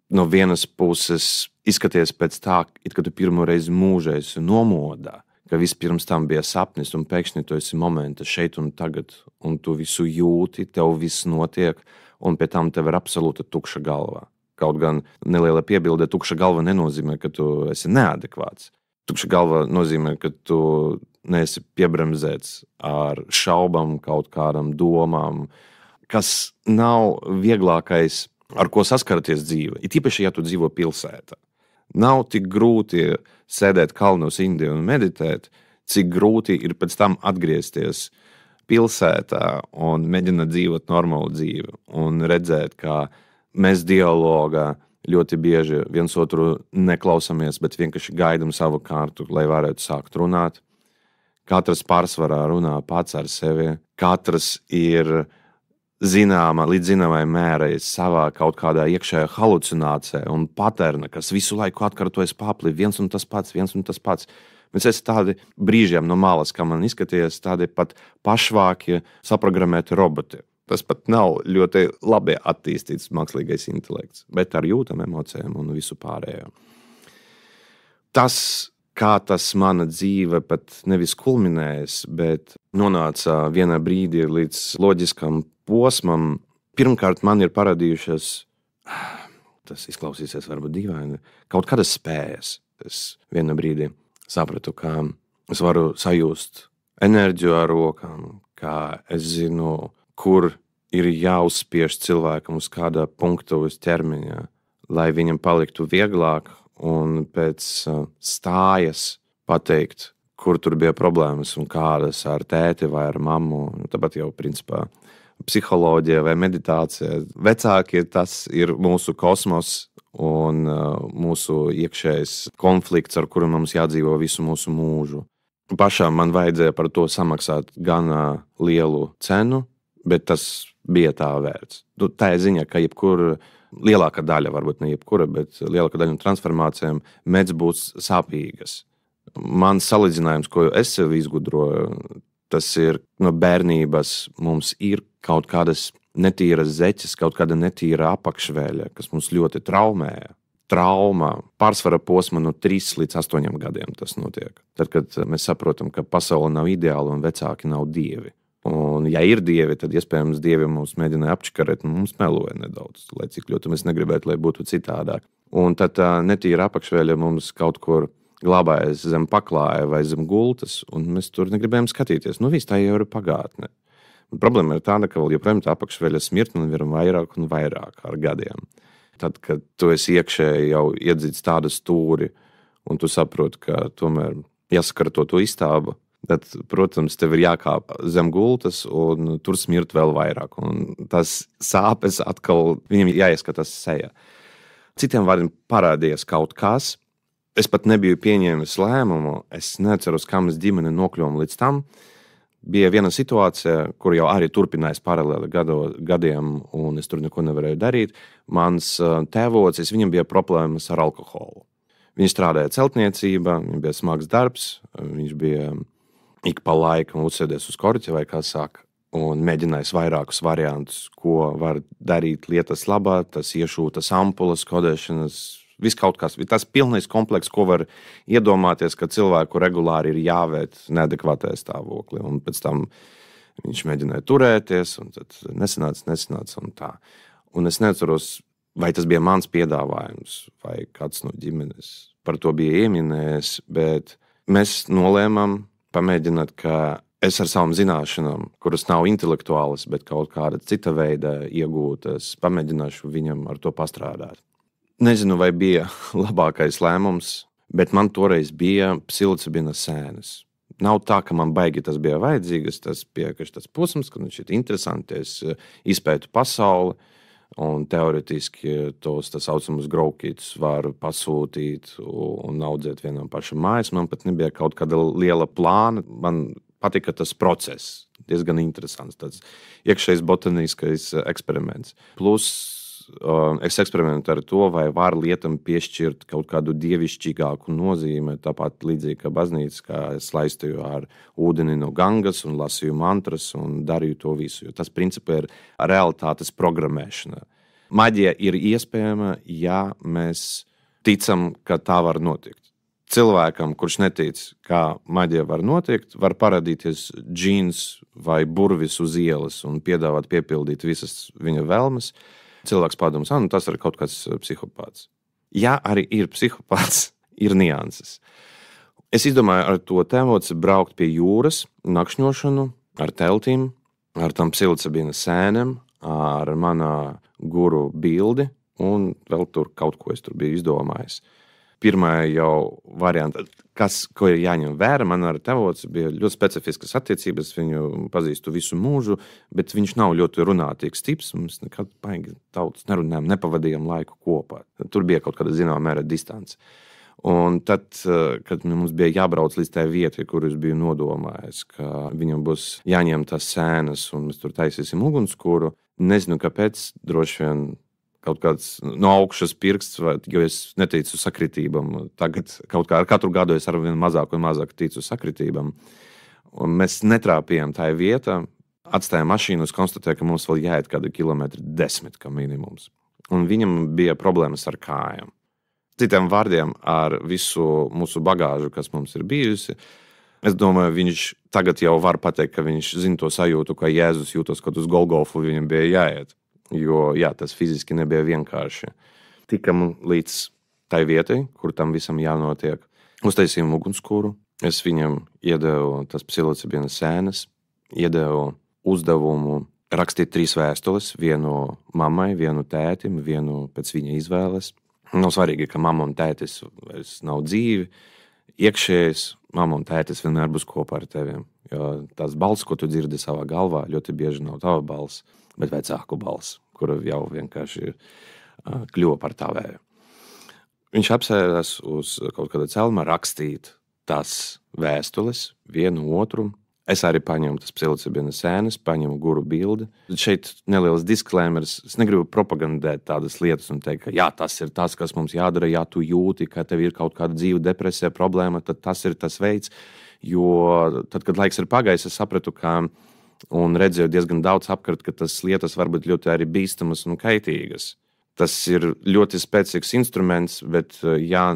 Speaker 3: No vienas puses izskaties pēc tā, it kā tu pirmo reizi mūžā esi nomodā, ka vispirms tam bija sapnis, un pēkšņi tu esi momenta šeit un tagad, un tu visu jūti, tev viss notiek, un pie tam tev ir absolūta tukša galva. Kaut gan neliela piebilde, tukša galva nenozīmē, ka tu esi neadekvāts. Tukša galva nozīmē, ka tu neesi piebremzēts ar šaubām, kaut kādām domām, kas nav vieglākais, ar ko saskaraties dzīve. It īpaši, ja tu dzīvo pilsētā. Nav tik grūti sēdēt kalnos Indijā un meditēt, cik grūti ir pēc tam atgriezties pilsētā un mēģināt dzīvot normālu dzīvi un redzēt, kā mēs dialogā ļoti bieži viens otru neklausamies, bet vienkārši gaidām savu kārtu, lai varētu sākt runāt. Katrs pārsvarā runā pats ar sevi. Katrs ir līdz zināmai mērai savā kaut kādā iekšējā halucinācijā un paterna, kas visu laiku atkārtojas paplī, viens un tas pats. Mēs esam tādi brīžiem no malas, kā man izskaties, tādi pat pašvāki saprogrammēti roboti. Tas pat nav ļoti labi attīstīts mākslīgais intelekts, bet ar jūtām emocijām un visu pārējo. Tas, kā tas mana dzīve pat nevis kulminējas, bet nonāca vienā brīdī līdz loģiskam posmam. Pirmkārt, man ir parādījušas, tas izklausīsies varbūt dīvaini, kaut kādas spējas. Es vienā brīdī sapratu, ka es varu sajust enerģiju ar rokām, kā es zinu, kur ir jāuzspiež cilvēkam uz kādā punkta uz ķermeņa, lai viņam paliktu vieglāk un pēc stājas pateikt, kur tur bija problēmas un kādas ar tēti vai ar mammu. Tāpat jau principā psiholoģija vai meditācija. Vecāki tas ir mūsu kosmos un mūsu iekšējais konflikts, ar kuru mums jādzīvo visu mūsu mūžu. Pašām man vajadzēja par to samaksāt gan lielu cenu, bet tas bija tā vērts. Tā ir ziņa, ka jebkura lielākā daļa, varbūt ne jebkura, bet lielākā daļa no transformācijām mēdz būt sāpīgas. Mans salīdzinājums, ko es sev izgudroju, Tas ir no bērnības mums ir kaut kādas netīras zeķes, kaut kāda netīra apakšvēļa, kas mums ļoti traumēja. Trauma pārsvara posma no 3 līdz 8 gadiem tas notiek. Tad, kad mēs saprotam, ka pasaule nav ideāla un vecāki nav dievi. Un, ja ir dievi, tad iespējams dievi mums mēģināja apčakarēt un mums meloja nedaudz, lai cik ļoti mēs negribētu, lai būtu citādāk. Un tad tā netīra apakšvēļa mums kaut kur glabājas zem paklāja vai zem gultas, un mēs tur negribējām skatīties. Viss tā jau ir pagātne. Problēma ir tāda, ka vēl joprojām tā apakšvēļa smirt un ir vairāk un vairāk ar gadiem. Tad, kad tu esi iekšēji jau iedzīts tādu stūri, un tu saproti, ka tomēr jāsakarto to istābu, tad, protams, tev ir jākāp zem gultas, un tur smirt vēl vairāk. Un tas sāpes atkal, viņam jāieskatās sejā. Citiem vārdiem parādījās kaut kas. Es pat nebiju pieņēmis lēmumu, es neceros, kā mēs ģimene nokļuvām līdz tam. Bija viena situācija, kur jau arī turpinājās paralēli gadiem, un es tur neko nevarēju darīt. Mans tēvocis, viņam bija problēmas ar alkoholu. Viņš strādāja celtniecībā, viņam bija smags darbs, viņš bija ik pa laikam uzsēdies uz korķa vai kā saka, un mēģinājis vairākus variantus, ko var darīt lietas labā, tas iešūtas ampulas, kodēšanas, viss kaut kas. Tas pilnais komplekss, ko var iedomāties, ka cilvēku regulāri ir jāvērt neadekvātā stāvoklī. Un pēc tam viņš mēģināja turēties, un tad nesanāca un tā. Un es neatceros, vai tas bija mans piedāvājums, vai kāds no ģimenes par to bija ieminējis, bet mēs nolēmām pamēģināt, ka es ar savām zināšanām, kuras nav intelektuālas, bet kaut kāda cita veida iegūtas, pamēģināšu viņam ar to pastrādāt. Nezinu, vai bija labākais lēmums, bet man toreiz bija psilocibina sēnes. Nav tā, ka man baigi tas bija vajadzīgs, tas bija tas posms, kad viņš ir interesanti, es izpētu pasauli, un teoretiski tos tā saucamus graukītus var pasūtīt un audzēt vienam pašam mājas. Man pat nebija kaut kāda liela plāna, man patika tas process, diezgan interesants, tāds iekšējs botaniskais eksperiments. Plus es eksperimentu ar to, vai var lietam piešķirt kaut kādu dievišķīgāku nozīmi, tāpat līdzīgi kā baznīca, kā es laistoju ar ūdeni no Gangas un lasīju mantras un darīju to visu, jo tas principā ir realitātes programmēšana. Maģija ir iespējama, ja mēs ticam, ka tā var notikt. Cilvēkam, kurš netic, kā maģija var notikt, var parādīties džins vai burvis uz ielas un piedāvāt piepildīt visas viņa vēlmes. Cilvēks padomās, tas ir kaut kāds psihopāts. Ja arī ir psihopāts, ir nianses. Es izdomāju ar to tēvoci braukt pie jūras, nakšņošanu, ar teltīm, ar tam psilocibina sēnēm, ar manā guru bildi, un vēl tur kaut ko es tur biju izdomājis. Pirmā jau varianta, ko ir jāņem vērā, man ar tēvoci bija ļoti specifiskas attiecības, viņu pazīstu visu mūžu, bet viņš nav ļoti runātīgs tips, mums nekad paigi daudz nerunājām, nepavadījām laiku kopā. Tur bija kaut kāda zināmā mēra distance. Un tad, kad mums bija jābrauc līdz tai vietai, kur es biju nodomājis, ka viņam būs jāņem tas sēnas un mēs tur taisīsim ugunskura, nezinu, kāpēc, droši vien kaut kāds no augšas pirksts, jo es neticu sakritībam. Tagad kaut kā ar katru gadu es arvien mazāk un mazāk ticu sakritībam. Un mēs netrāpījām tajā vietā, atstājām mašīnu, es konstatēju, ka mums vēl jāiet kādu 10 kilometru kā minimums. Un viņam bija problēmas ar kājām. Citiem vārdiem, ar visu mūsu bagāžu, kas mums ir bijusi, es domāju, viņš tagad jau var pateikt, ka viņš zina to sajūtu, ka Jēzus jūtos, kad uz Golgofu viņam bija jāiet. Jo, tas fiziski nebija vienkārši. Tikam līdz tai vietai, kur tam visam jānotiek. Uztaisījām ugunskura. Es viņam iedevu tas psilocibina sēnes, iedevu uzdevumu rakstīt 3 vēstules, vienu mammai, vienu tētim, vienu pēc viņa izvēles. Nav svarīgi, ka mamma un tētis vairs nav dzīvi. Iekšējais mamma un tētis vienmēr būs kopā ar teviem. Jo tās balss, ko tu dzirdi savā galvā, ļoti bieži nav tava balss, bet vecāku balss, kura jau vienkārši kļuva par tavēju. Viņš apsēdās uz kaut kāda celma rakstīt tās vēstules, vienu otru, Es arī paņemu tas psilocibina sēnes, paņemu guru bildi. Šeit neliels disklēmers. Es negribu propagandēt tādas lietas un teikt, ka jā, tas ir tas, kas mums jādara, ja tu jūti, ka tev ir kaut kāda dzīve depresija problēma, tad tas ir tas veids. Jo tad, kad laiks ir pagājis, es sapratu, ka un redzēju diezgan daudz apkārt, ka tas lietas var būt ļoti arī bīstamas un kaitīgas. Tas ir ļoti spēcīgs instruments, bet ja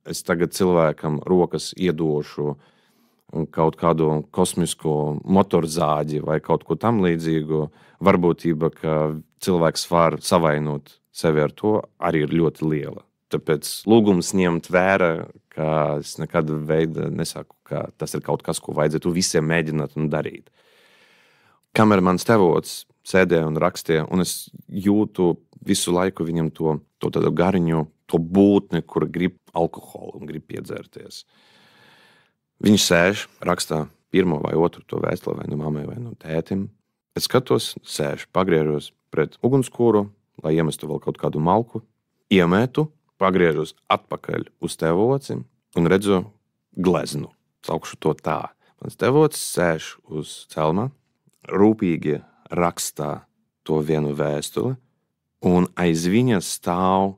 Speaker 3: es tagad cilvēkam rokas iedošu kaut kādu kosmisku motorzāģi vai kaut ko tam līdzīgu, varbūtība, ka cilvēks var savainot sevi ar to, arī ir ļoti liela. Tāpēc lūgums ņemt vērā, ka es nekāda veida nesaku, ka tas ir kaut kas, ko vajadzētu visiem mēģināt un darīt. Kamēr mans tevots sēdēja un rakstīja, un es jūtu visu laiku viņam to tādu gariņu, to būtni, kura grib alkoholu un grib piedzērties. Viņš sēž, rakstā pirmo vai otru to vēstuli, vai no mammai, vai no tētim. Es skatos, sēž, pagriežos pret ugunskura, lai iemestu vēl kaut kādu malku, iemetu, pagriežos atpakaļ uz tevoci un redzu gleznu. Saukšu to tā. Mans tevocis sēž uz celma, rūpīgi rakstā to vienu vēstuli, un aiz viņa stāv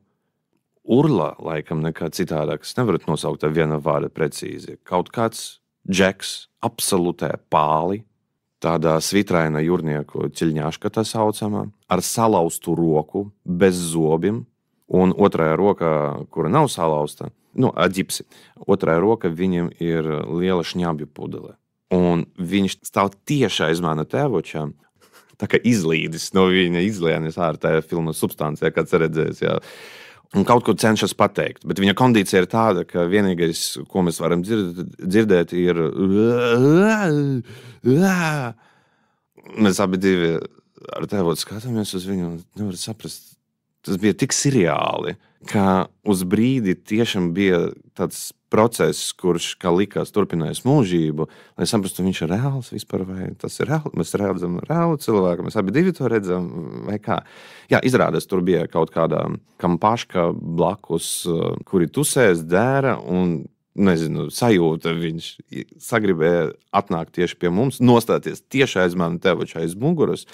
Speaker 3: urla, laikam nekā citādāk. Es nevaru nosaukt ar viena vārda precīzi. Kaut kāds džeks, absolūtē pāli, tādā svitraina jūrnieku ķiļņāška tā saucamā, ar salauztu roku, bez zobiem, un otrajā rokā, kura nav salauzta, ģipsi, otrajā roka viņam ir liela šņabju pudele. Un viņš stāv tieši aiz mana tēvoča, tā kā izlīdis no viņa izlienis ārā tajā filmas substancijā, kāds redzējis, jā. Un kaut ko cenšas pateikt, bet viņa kondīcija ir tāda, ka vienīgais, ko mēs varam dzirdēt, ir mēs abi divi ar tēvotu skatāmies uz viņu un nevar saprast. Tas bija tik seriāli, ka uz brīdi tiešām bija tāds process, kurš, kā likās, turpinājās mūžību, lai saprastu, viņš ir reāls vispār, vai tas ir reāli, mēs redzam reālu cilvēku, mēs abi divi to redzam, vai kā. Jā, izrādās, tur bija kaut kādā kampaška blakus, kuri tusēs, dēra un, nezinu, sajūta, viņš sagribēja atnākt tieši pie mums, nostāties tieši aiz mani tevoča aiz muguras,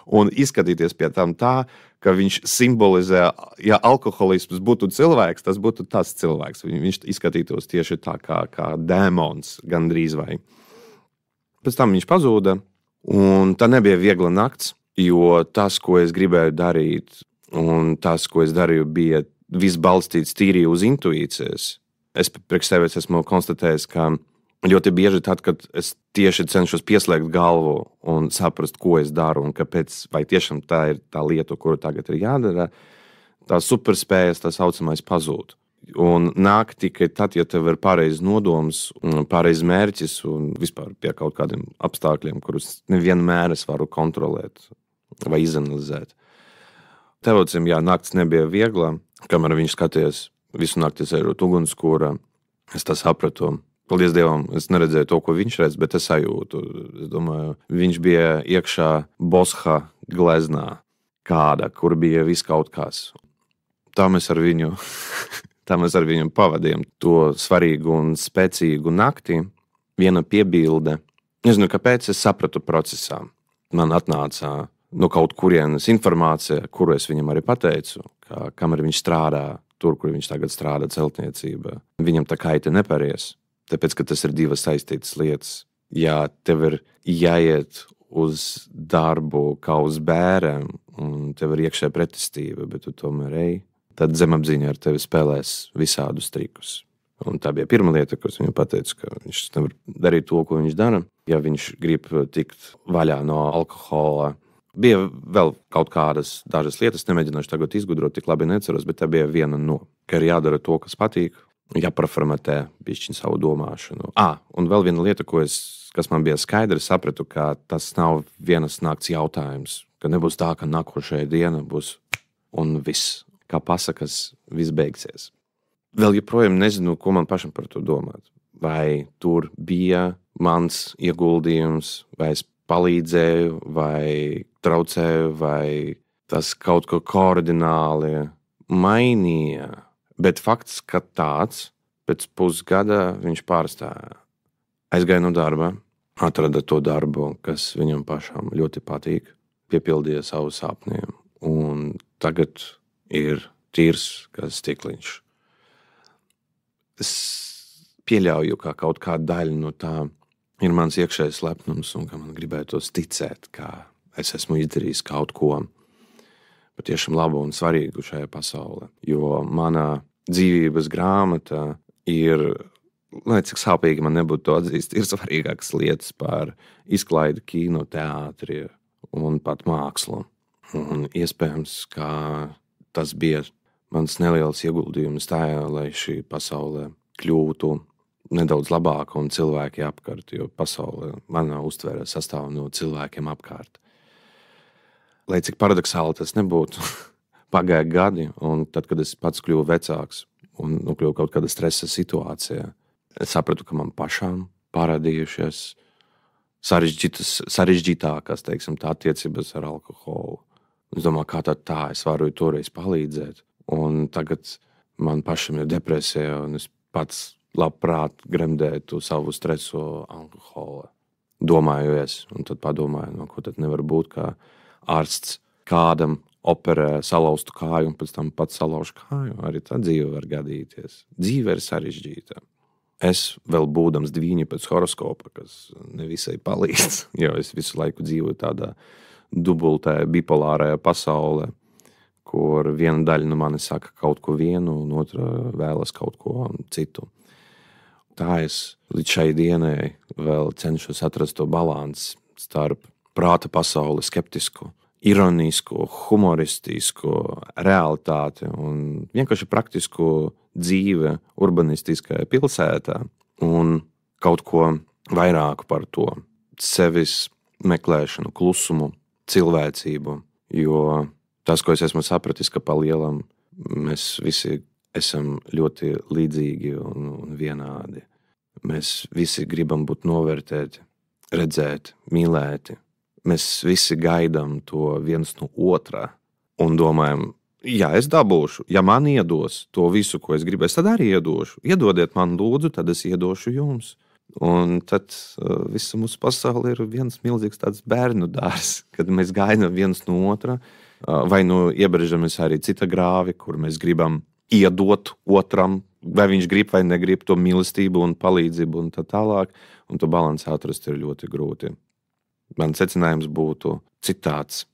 Speaker 3: un izskatīties pie tam tā, ka viņš simbolizē, ja alkoholisms būtu cilvēks, tas būtu tas cilvēks. Viņš izskatītos tieši tā kā dēmons gandrīz vai. Pēc tam viņš pazūda, un tā nebija viegla nakts, jo tas, ko es gribēju darīt, un tas, ko es darīju, bija viss balstīts tīri uz intuīcijas. Es priekš sevis esmu konstatējis, ka ļoti bieži tad, kad es tieši cenšos pieslēgt galvu un saprast, ko es daru un kāpēc, vai tiešām tā ir tā lieta, kuru tagad ir jādara, tā superspējas, tā saucamais pazūd. Un nāk tikai tad, ja tev ir pareizi nodoms, pareizi mērķis un vispār pie kaut kādiem apstākļiem, kurus nevienmēr es varu kontrolēt vai izanalizēt. Tevocim, jā, nakts nebija viegla, kamēr viņš skaties visu nakti sēžot ugunskura, es tā sapratu. Paldies Dievam, es neredzēju to, ko viņš redz, bet es sajūtu. Es domāju, viņš bija iekšā Bosha gleznā kāda, kur bija viss kaut kas. Tā mēs ar viņu pavadījām to svarīgu un spēcīgu nakti. Viena piebilde. Nezinu, kāpēc es sapratu procesā. Man atnāca no kaut kurienes informācija, kuru es viņam arī pateicu, ka kamēr viņš strādā tur, kur viņš tagad strādā celtniecība, viņam tā kaita neparies. Tāpēc, ka tas ir divas saistītas lietas. Ja tev ir jāiet uz darbu kā uz bērēm, un tev ir iekšē pretestība, bet tu tomēr ej, tad zemapziņa ar tevi spēlēs visādus trikus. Un tā bija pirmā lieta, ko es viņam pateicu, ka viņš nevar darīt to, ko viņš dara. Ja viņš grib tikt vaļā no alkohola, bija vēl kaut kādas dažas lietas, nemēģināšu tagad izgudrot, tik labi neceros, bet tā bija viena no, ka ir jādara to, kas patīk, jāpraformatē bišķiņ savu domāšanu. Un vēl viena lieta, kas man bija skaidrs, sapratu, ka tas nav vienas nakts jautājums, ka nebūs tā, ka nākošajā diena būs un viss, kā pasakas, viss beigsies. Vēl joprojām nezinu, ko man pašam par to domāt. Vai tur bija mans ieguldījums, vai es palīdzēju, vai traucēju, vai tas kaut ko koordināli mainīja. Bet fakts, ka tāds pēc pusgada viņš pārstāja. Aizgāja no darba, atrada to darbu, kas viņam pašam ļoti patīk, piepildīja savu sapniem, un tagad ir tīrs kā stikliņš. Es pieļauju, ka kaut kāda daļa no tā ir mans iekšējais lepnums, un ka man gribētos ticēt, ka es esmu izdarījis kaut ko patiešām labu un svarīgu šajā pasaulē, jo mana dzīvības grāmata ir, lai cik sāpīgi man nebūtu to atzīst, ir svarīgākas lietas par izklaidi, kino, teātri un pat mākslu. Un iespējams, ka tas bija mans neliels ieguldījums tajā, lai šī pasaule kļūtu nedaudz labāka un cilvēki apkārt, jo pasaule manā uztverē sastāv no cilvēkiem apkārt. Lai cik paradoksāli tas nebūtu, pagāja gadi, un tad, kad es pats kļuvu vecāks un kļuvu kaut kāda stresa situācijā, es sapratu, ka man pašām parādījušies sarežģītākās, teiksim, tā attiecības ar alkoholu. Es domāju, kā tā es varu toreiz palīdzēt. Un tagad man pašam ir depresija, un es pats labprāt gremdētu savu stresu alkoholu. Domājoties, un tad padomāju, ko tad nevar būt, kā ārsts kādam operē salauztu kāju un pēc tam pats salauž kāju. Arī tā dzīve var gadīties. Dzīve ir sarežģīta. Es vēl būdams dvīņi pēc horoskopa, kas nevisai palīdz, jo es visu laiku dzīvoju tādā dubultā bipolārajā pasaulē, kur viena daļa no mani saka kaut ko vienu, un otra vēlas kaut ko citu. Tā es līdz šai dienai vēl cenšos atrast to balansi starp prāta pasauli skeptisku, ironisku, humoristisku realitāti un vienkārši praktisku dzīve urbanistiskajā pilsētā un kaut ko vairāk par to sevis meklēšanu, klusumu, cilvēcību, jo tas, ko es esmu sapratis, ka pa lielam mēs visi esam ļoti līdzīgi un vienādi. Mēs visi gribam būt novērtēti, redzēti, mīlēti. Mēs visi gaidām to viens no otrā un domājam, ja es dabūšu, ja man iedos to visu, ko es gribēju, tad arī iedošu. Iedodiet man lūdzu, tad es iedošu jums. Un tad visa mūsu pasaule ir viens milzīgs tāds bērnu dārs, kad mēs gaidām viens no otra, vai iebriežamies arī cita grāvi, kur mēs gribam iedot otram, vai viņš grib vai negrib to mīlestību un palīdzību un tā tālāk, un to balansu atrast ir ļoti grūti. Mans secinājums būtu citāts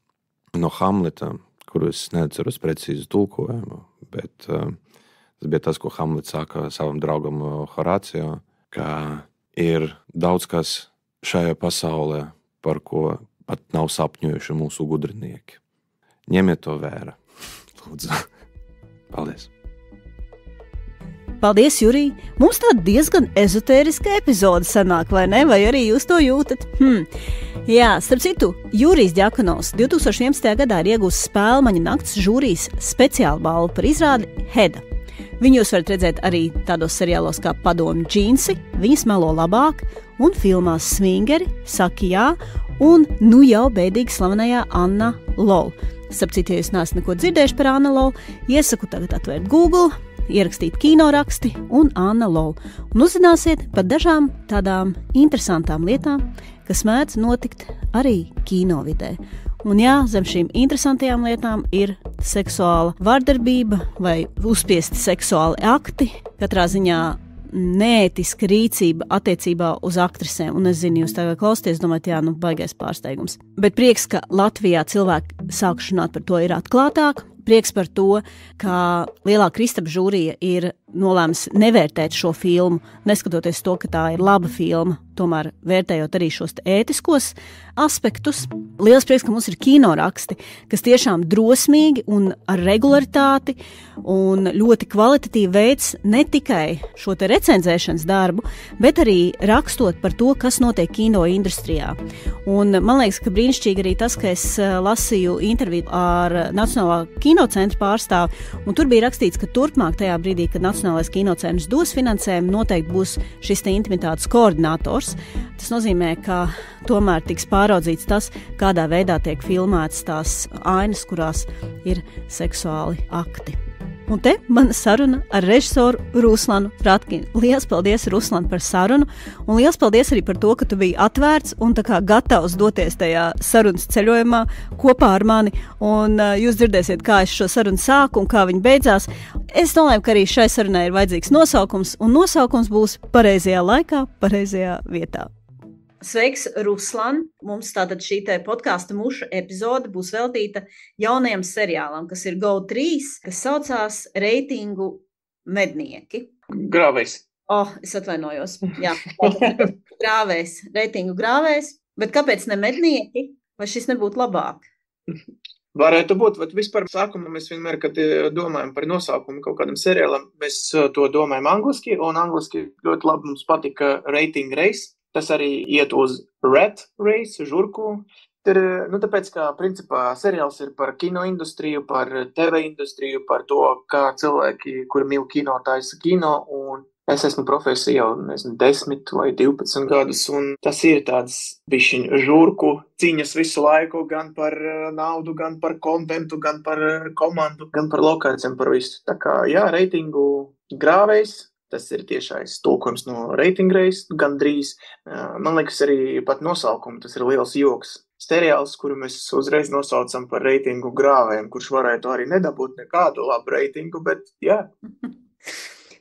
Speaker 3: no Hamleta, kuru es neatceros precīzi tulkojumu, bet tas bija tas, ko Hamlets saka savam draugam Horācio, ka ir daudz kas šajā pasaulē, par ko pat nav sapņojuši mūsu gudrinieki. Ņemiet to vērā. Lūdzu. Paldies.
Speaker 1: Paldies, Jurij! Mums tāda diezgan ezotēriska epizode sanāk, vai ne? Vai arī jūs to jūtat? Jā, starp citu, Jurijs Djakonovs 2011. gadā ir iegūst Spēlmaņa nakts žūrijas speciālu balvu par izrādi Heda. Viņu jūs varat redzēt arī tādos seriālos kā Padomju džinsi, Viņas melo labāk un filmās Svingeri, Saki jā un nu jau bēdīgi slavenajā Anna Lol. Starp citu, ja jūs neesat neko dzirdējuši par Anna Lol, iesaku tagad atvērt Google, ierakstīt kinoraksti un Anna Lol, un uzzināsiet par dažām tādām interesantām lietām, kas mēdz notikt arī kinovidē. Un jā, zem šīm interesantajām lietām ir seksuāla vardarbība vai uzspiesti seksuāli akti, katrā ziņā neētiska rīcība attiecībā uz aktrisēm. Un es zinu, jūs tagad klausties, domājat, jā, baigais pārsteigums. Bet prieks, ka Latvijā cilvēki sākuši runāt par to ir atklātāk. Prieks par to, ka Lielā Kristapa žūrija ir nolēmusi nevērtēt šo filmu, neskatoties to, ka tā ir laba filma, tomēr vērtējot arī šos ētiskos aspektus. Liels prieks, ka mums ir kinoraksti, kas tiešām drosmīgi un ar regularitāti un ļoti kvalitatīvi veids ne tikai šo te recenzēšanas darbu, bet arī rakstot par to, kas notiek kino industrijā. Un man liekas, ka brīnišķīgi arī tas, ka es lasīju interviju ar Nacionālā kinocentra pārstāvi, un tur bija rakstīts, ka turpmāk tajā brīdī, kad Nacionālais kinocentrs dos finansējumu, noteikti būs šis te intimitātes koordinators. Tas nozīmē, ka tomēr tiks pāraudzīts tas, kādā veidā tiek filmētas tās ainas, kurās ir seksuāli akti. Un te mana saruna ar režisoru Ruslanu Ratkinu. Lielas paldies, Ruslan, par sarunu, un liels paldies arī par to, ka tu biji atvērts un tā kā gatavs doties tajā sarunas ceļojumā kopā ar mani, un jūs dzirdēsiet, kā es šo sarunu sāku un kā viņa beidzās. Es domāju, ka arī šai sarunai ir vajadzīgs nosaukums, un nosaukums būs pareizajā laikā, pareizajā vietā. Sveiks, Ruslan! Mums tātad šī te podkāsta muša epizode būs veltīta jaunajam seriālam, kas ir GO3, kas saucās Reitingu mednieki.
Speaker 4: Grāvējs.
Speaker 1: Es atvainojos. Jā, grāvējs, reitingu grāvējs. Bet kāpēc ne mednieki? Vai šis nebūtu labāk?
Speaker 4: Varētu būt, bet vispār sākumā mēs vienmēr, kad domājam par nosaukumu kaut kādam seriālam, mēs to domājam angliski, un angliski ļoti labi mums patika Rating Race. Tas arī iet uz rat race, žurku. Tāpēc, ka principā seriāls ir par kino industriju, par TV industriju, par to, kā cilvēki, kuri mīl kino, taisa kino, un es esmu profesija jau, 10 vai 12 gadus, un tas ir tāds bišķiņ žurku cīņas visu laiku, gan par naudu, gan par kontentu, gan par komandu, gan par lokācijām, par visu. Tā kā, jā, reitingu grāvējs. Tas ir tiešais tulkojums no Rating Race, gandrīz. Man liekas, arī pat nosaukumu, tas ir liels joks. Seriāls, kuru mēs uzreiz nosaucam par reitingu grāvējiem, kurš varētu arī nedabūt nekādu labu reitingu, bet jā.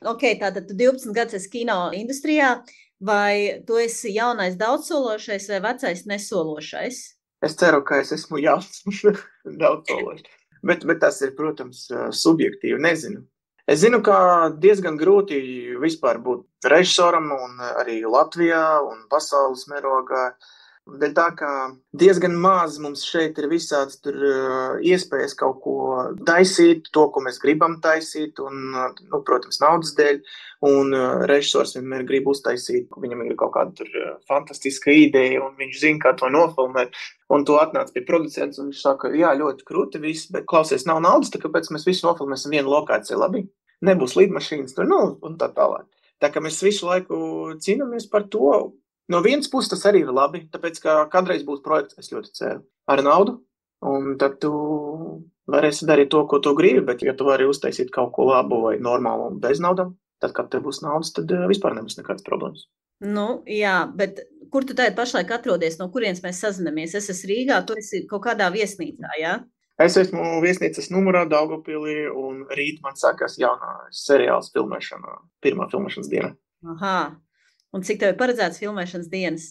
Speaker 1: Ok, tātad tu 12 gadus esi kino industrijā, vai tu esi jaunais daudzsološais vai vecais nesološais?
Speaker 4: Es ceru, ka es esmu jauns daudzsološs, bet tas ir, protams, subjektīvi, nezinu. Es zinu, ka diezgan grūti vispār būt režisoram un arī Latvijā un pasaules mērogā. Dēļ tā, ka diezgan maz mums šeit ir visāds tur iespējas kaut ko taisīt, to, ko mēs gribam taisīt, un, protams, naudas dēļ. Un režisors vienmēr grib uztaisīt, viņam ir kaut kāda tur fantastiska ideja, un viņš zina, kā to nofilmēt. Un to atnāc pie producents, un viņš saka, jā, ļoti krūti viss, bet klausies, nav naudas, tāpēc mēs visu nofilmēsim vienu lokāciju, labi? Nebūs lidmašīnas tur, un tā tālāk. Tā kā mēs visu laiku cīnāmies par to. No vienas puses tas arī ir labi, tāpēc, ka kādreiz būs projekts, es ļoti ceru, ar naudu, un tad tu varēsi darīt to, ko tu gribi, bet ja tu vari uztaisīt kaut ko labu vai normālu un bez naudām, tad, kad tev būs naudas, tad vispār nebūs nekādas problēmas.
Speaker 1: Jā, bet kur tu tagad pašlaik atrodies, no kurienes mēs sazinamies? Es esmu Rīgā, tu esi kaut kādā viesnīcā, jā?
Speaker 4: Es esmu viesnīcas numurā Daugavpilī, un rīt man sākās jaunā seriāls filmēšana, pirmā filmēšanas diena.
Speaker 1: Aha, un cik tev ir paredzēts filmēšanas dienas?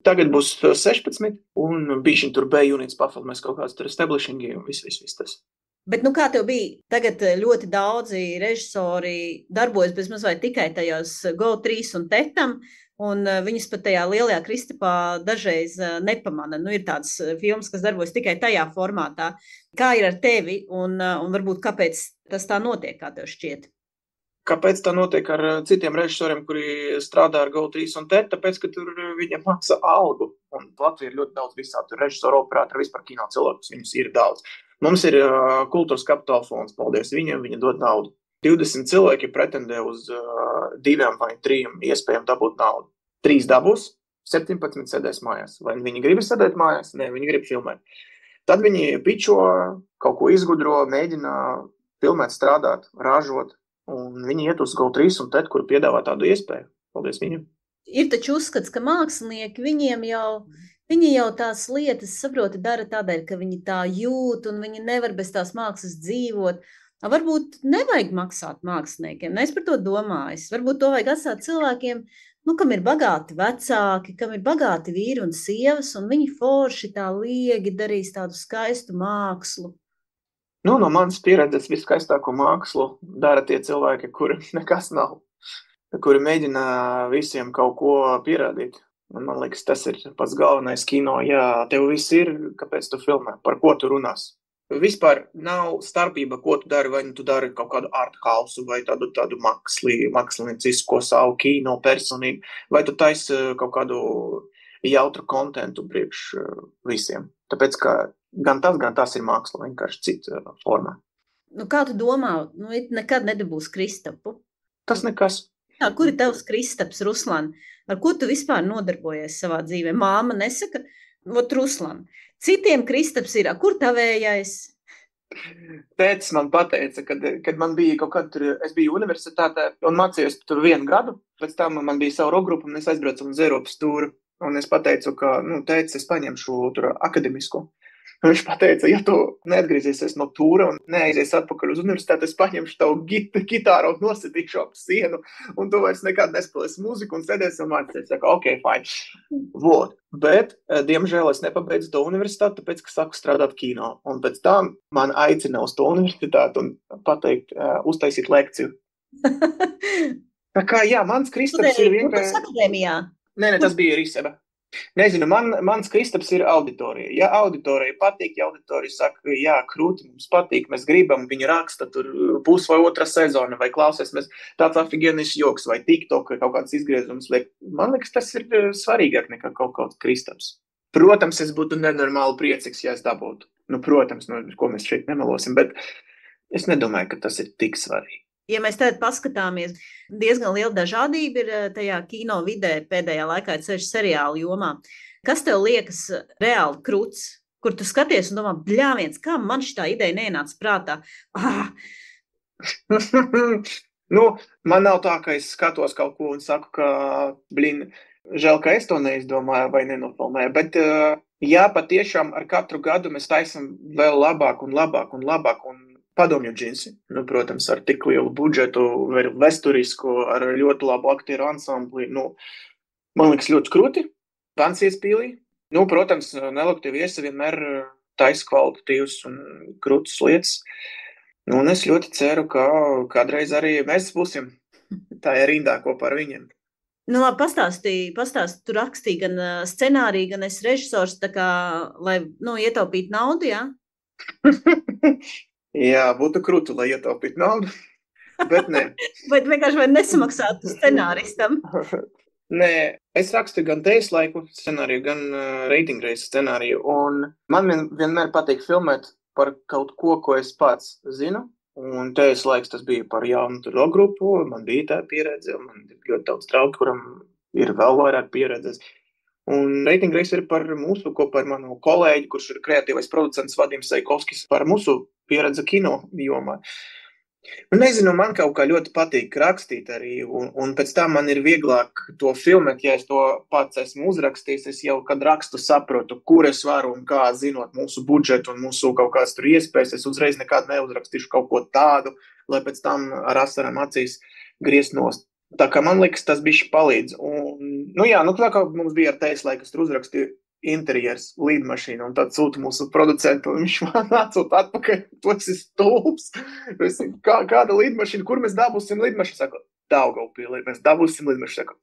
Speaker 4: Tagad būs 16, un bišķiņ tur B-units pafilmēs kaut kāds tur establishingi, un viss tas.
Speaker 1: Bet kā tev bija? Tagad ļoti daudzi režisori darbojas bez mazliet tikai tajos GO3 un Tetam, un viņus pat tajā lielajā Kristapā dažreiz nepamana. Ir tāds filmas, kas darbojas tikai tajā formātā. Kā ir ar tevi, un varbūt kāpēc tas tā notiek, kā tev šķiet?
Speaker 4: Kāpēc tā notiek ar citiem režisoriem, kuri strādā ar GO3 un TET? Tāpēc, ka tur viņiem maksā algu. Un Latvija ir ļoti daudz visādi režisoru, operātori, vispār kino cilvēkus. Viņus ir daudz. Mums ir kultūras kapitāla fonds, paldies viņiem, viņi dod naudu. 20 cilvēki pretendē uz 2 vai 3 iespējām dabūt naudu. 3 dabūs, 17 sēdēs mājās. Vai viņi grib sēdēt mājās? Nē, viņi grib filmēt. Tad viņi pičo, kaut ko izgudro, mēģina filmēt, strādāt, ražot. Un viņi iet uz GO3 un TET, kur piedāvā tādu iespēju. Paldies viņiem.
Speaker 1: Ir taču uzskats, ka mākslinieki viņi jau tās lietas, saproti, dara tādēļ, ka viņi tā jūt un viņi nevar bez tās mākslas dzīvot. Varbūt nevajag maksāt māksliniekiem, es par to domāju. Varbūt to vajag atstāt cilvēkiem, kam ir bagāti vecāki, kam ir bagāti vīri un sievas, un viņi forši tā liegi darīs tādu skaistu mākslu.
Speaker 4: No manas pieredzes viskaistāko mākslu dara tie cilvēki, kuri nekas nav, kuri mēģina visiem kaut ko pierādīt. Un man liekas, tas ir pats galvenais kino. Jā, tev viss ir, kāpēc tu filmē, par ko tu runās. Vispār nav starpība, ko tu dari, vai tu dari kaut kādu art house, vai tādu māksliniecisko savu kino personību, vai tu taisi kaut kādu jautru kontentu priekš visiem. Tāpēc, ka gan tas ir māksla, vienkārši cita formā.
Speaker 1: Kā tu domā, nekad nedabūs Kristapu?
Speaker 4: Tas nekas.
Speaker 1: Jā, kur ir tavs Kristaps, Ruslan? Ar ko tu vispār nodarbojies savā dzīvē? Māma nesaka, Ruslan. Citiem Kristaps ir, kur tavējais?
Speaker 4: Tētis man pateica, kad man bija kaut kad tur, es biju universitātē un mācījos tur 1 gadu, pēc tam man bija savu rokgrupu un es aizbraucu uz Eiropas tūru. Un es pateicu, ka, tētis, es paņemšu tur akademisko. Un viņš pateica, ja tu neatgriezīsies no tūra un neaizies atpakaļ uz universitāti, es paņemšu tavu gitāru un nositīšu ap sienu, un tu vairs nekad nespēlēsi muziku un sēdēsi un mācīsies. Saka, ok, fine. Vot. Bet, diemžēl, es nepabeidzu to universitāti, tāpēc, ka saku strādāt kino. Un pēc tam man aicina uz to universitāti un pateikt, uztaisīt lekciju. Tā kā, jā, mans Kristaps ir vienkārši...
Speaker 1: Akadēmijā?
Speaker 4: Nē, tas bija Riseba. Nezinu, mans Kristaps ir auditorija. Ja auditorija patīk, ja auditorija saka, jā, krūti, mums patīk, mēs gribam, viņi raksta, tur būs vai 2. sezona, vai klausies, mēs tāds afigenis joks, vai TikTok, vai kaut kāds izgriezums. Man liekas, tas ir svarīgāk nekā kaut Kristaps. Protams, es būtu nenormāli priecīgs, ja es dabūtu. Protams, ko mēs šeit nemelosim, bet es nedomāju, ka tas ir tik svarīgi.
Speaker 1: Ja mēs tagad paskatāmies, diezgan liela dažādība ir tajā kino vidē pēdējā laikā, ceļš seriālu jomā. Kas tev liekas reāli krūts, kur tu skaties un domā, bļāviens, kā man šitā ideja neienāca prātā?
Speaker 4: Man nav tā, ka es skatos kaut ko un saku, ka, žēl, ka es to neizdomāju vai nenofilmēju, bet jā, patiešām ar katru gadu mēs taisam vēl labāk un labāk un labāk un padomju džinsi, protams, ar tik lielu budžetu, vesturisku, ar ļoti labu aktieru ansambli. Man liekas ļoti krūti, pants iespīlī. Protams, Neloktie viesi vienmēr taisa kvalitatīvas un krūtas lietas. Un es ļoti ceru, ka kādreiz arī mēs būsim tā rindā kopā ar viņiem.
Speaker 1: Labi, pastāsti, tu rakstīji gan scenāriju, gan esi režisors, tā kā, lai, ietaupītu naudu, jā?
Speaker 4: Jā, būtu krūti, lai ietaupītu naudu, bet nē.
Speaker 1: Bet vienkārši vai nesamaksātu scenāristam?
Speaker 4: Nē, es rakstu gan Tejas laiku scenāriju, gan reitingreisu scenāriju, un man vienmēr patīk filmēt par kaut ko es pats zinu, un Tejas laiks tas bija par jaunu rokgrupu, man bija tā pieredze, man ir ļoti daudz draugu, kuram ir vēl vairāk pieredzes. Un reitingreiss ir par mūsu, kopā ar manu kolēģi, kurš ir kreatīvais producents Vadims Saikovskis, par mūsu pieredzi kino jomā. Nezinu, man kaut kā ļoti patīk rakstīt arī, un pēc tam man ir vieglāk to filmēt, ja es to pats esmu uzrakstījis, es jau, kad rakstu, saprotu, kur es varu un kā, zinot mūsu budžetu un mūsu kaut kāds tur iespējas, es uzreiz nekad neuzrakstīšu kaut ko tādu, lai pēc tam ar asaram acīs griezt nost. Tā kā man liekas, tas bišķi palīdz. Un, tā kā mums bija ar Tejas laiku, es tur uzrakstīju interjers, līdmašīnu, un tad sūta mūsu producentu, un viņš man atsūta atpakaļ, tu esi stulbs. Kāda līdmašīna, kur mēs dabūsim līdmašīnu? Saku, Daugavpilī, mēs dabūsim līdmašīnu. Saku,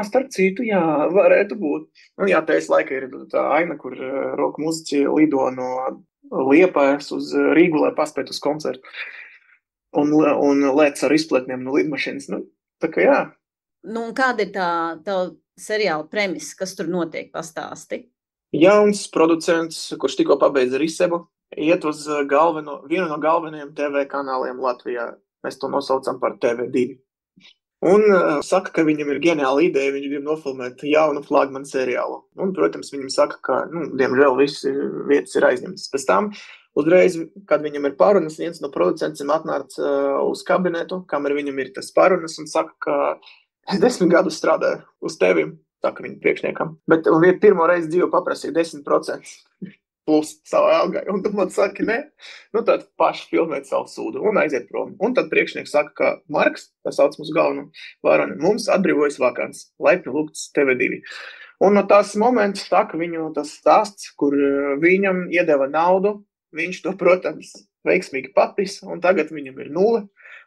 Speaker 4: starp citu, jā, varētu būt. Un jā, Tejas laika ir tā aina, kur roka muziķi lido no Liepājas uz Rīgu, lai paspētu uz koncertu. Un lēc ar izpletniem no līdmašīnas. Tā kā jā.
Speaker 1: Un kāda ir tā seriāla premisa, kas tur notiek, pastāsti?
Speaker 4: Jauns producents, kurš tikko pabeidza Risebu, iet uz vienu no galvenajiem TV kanāliem Latvijā. Mēs to nosaucam par TV2. Un saka, ka viņam ir ģeniāla ideja, viņš grib nofilmēt jaunu flagmanu seriālu. Un, protams, viņam saka, ka, diemžēl, visi vietas ir aizņemtas. Pēc tam, uzreiz, kad viņam ir parunas, viens no producentiem atnāca uz kabinetu, kamēr viņam ir tas parunas, un saka, ka es 10 gadus strādāju uz tevim, saka viņa priekšniekam. Bet pirmo reizi dzīvo paprasīja 10% plus savai algai. Un tu man saki, nē, tad paši filmēt savu sūdu un aiziet prom. Un tad priekšnieks saka, ka Marks, tas sauc mūsu galveno varoni, mums atbrīvojas vakants, laipni lūgts TV2. Un no tās moments, tā, ka viņu tas stāsts, kur viņam iedeva naudu, viņš to, protams, veiksmīgi papis, un tagad viņam ir 0,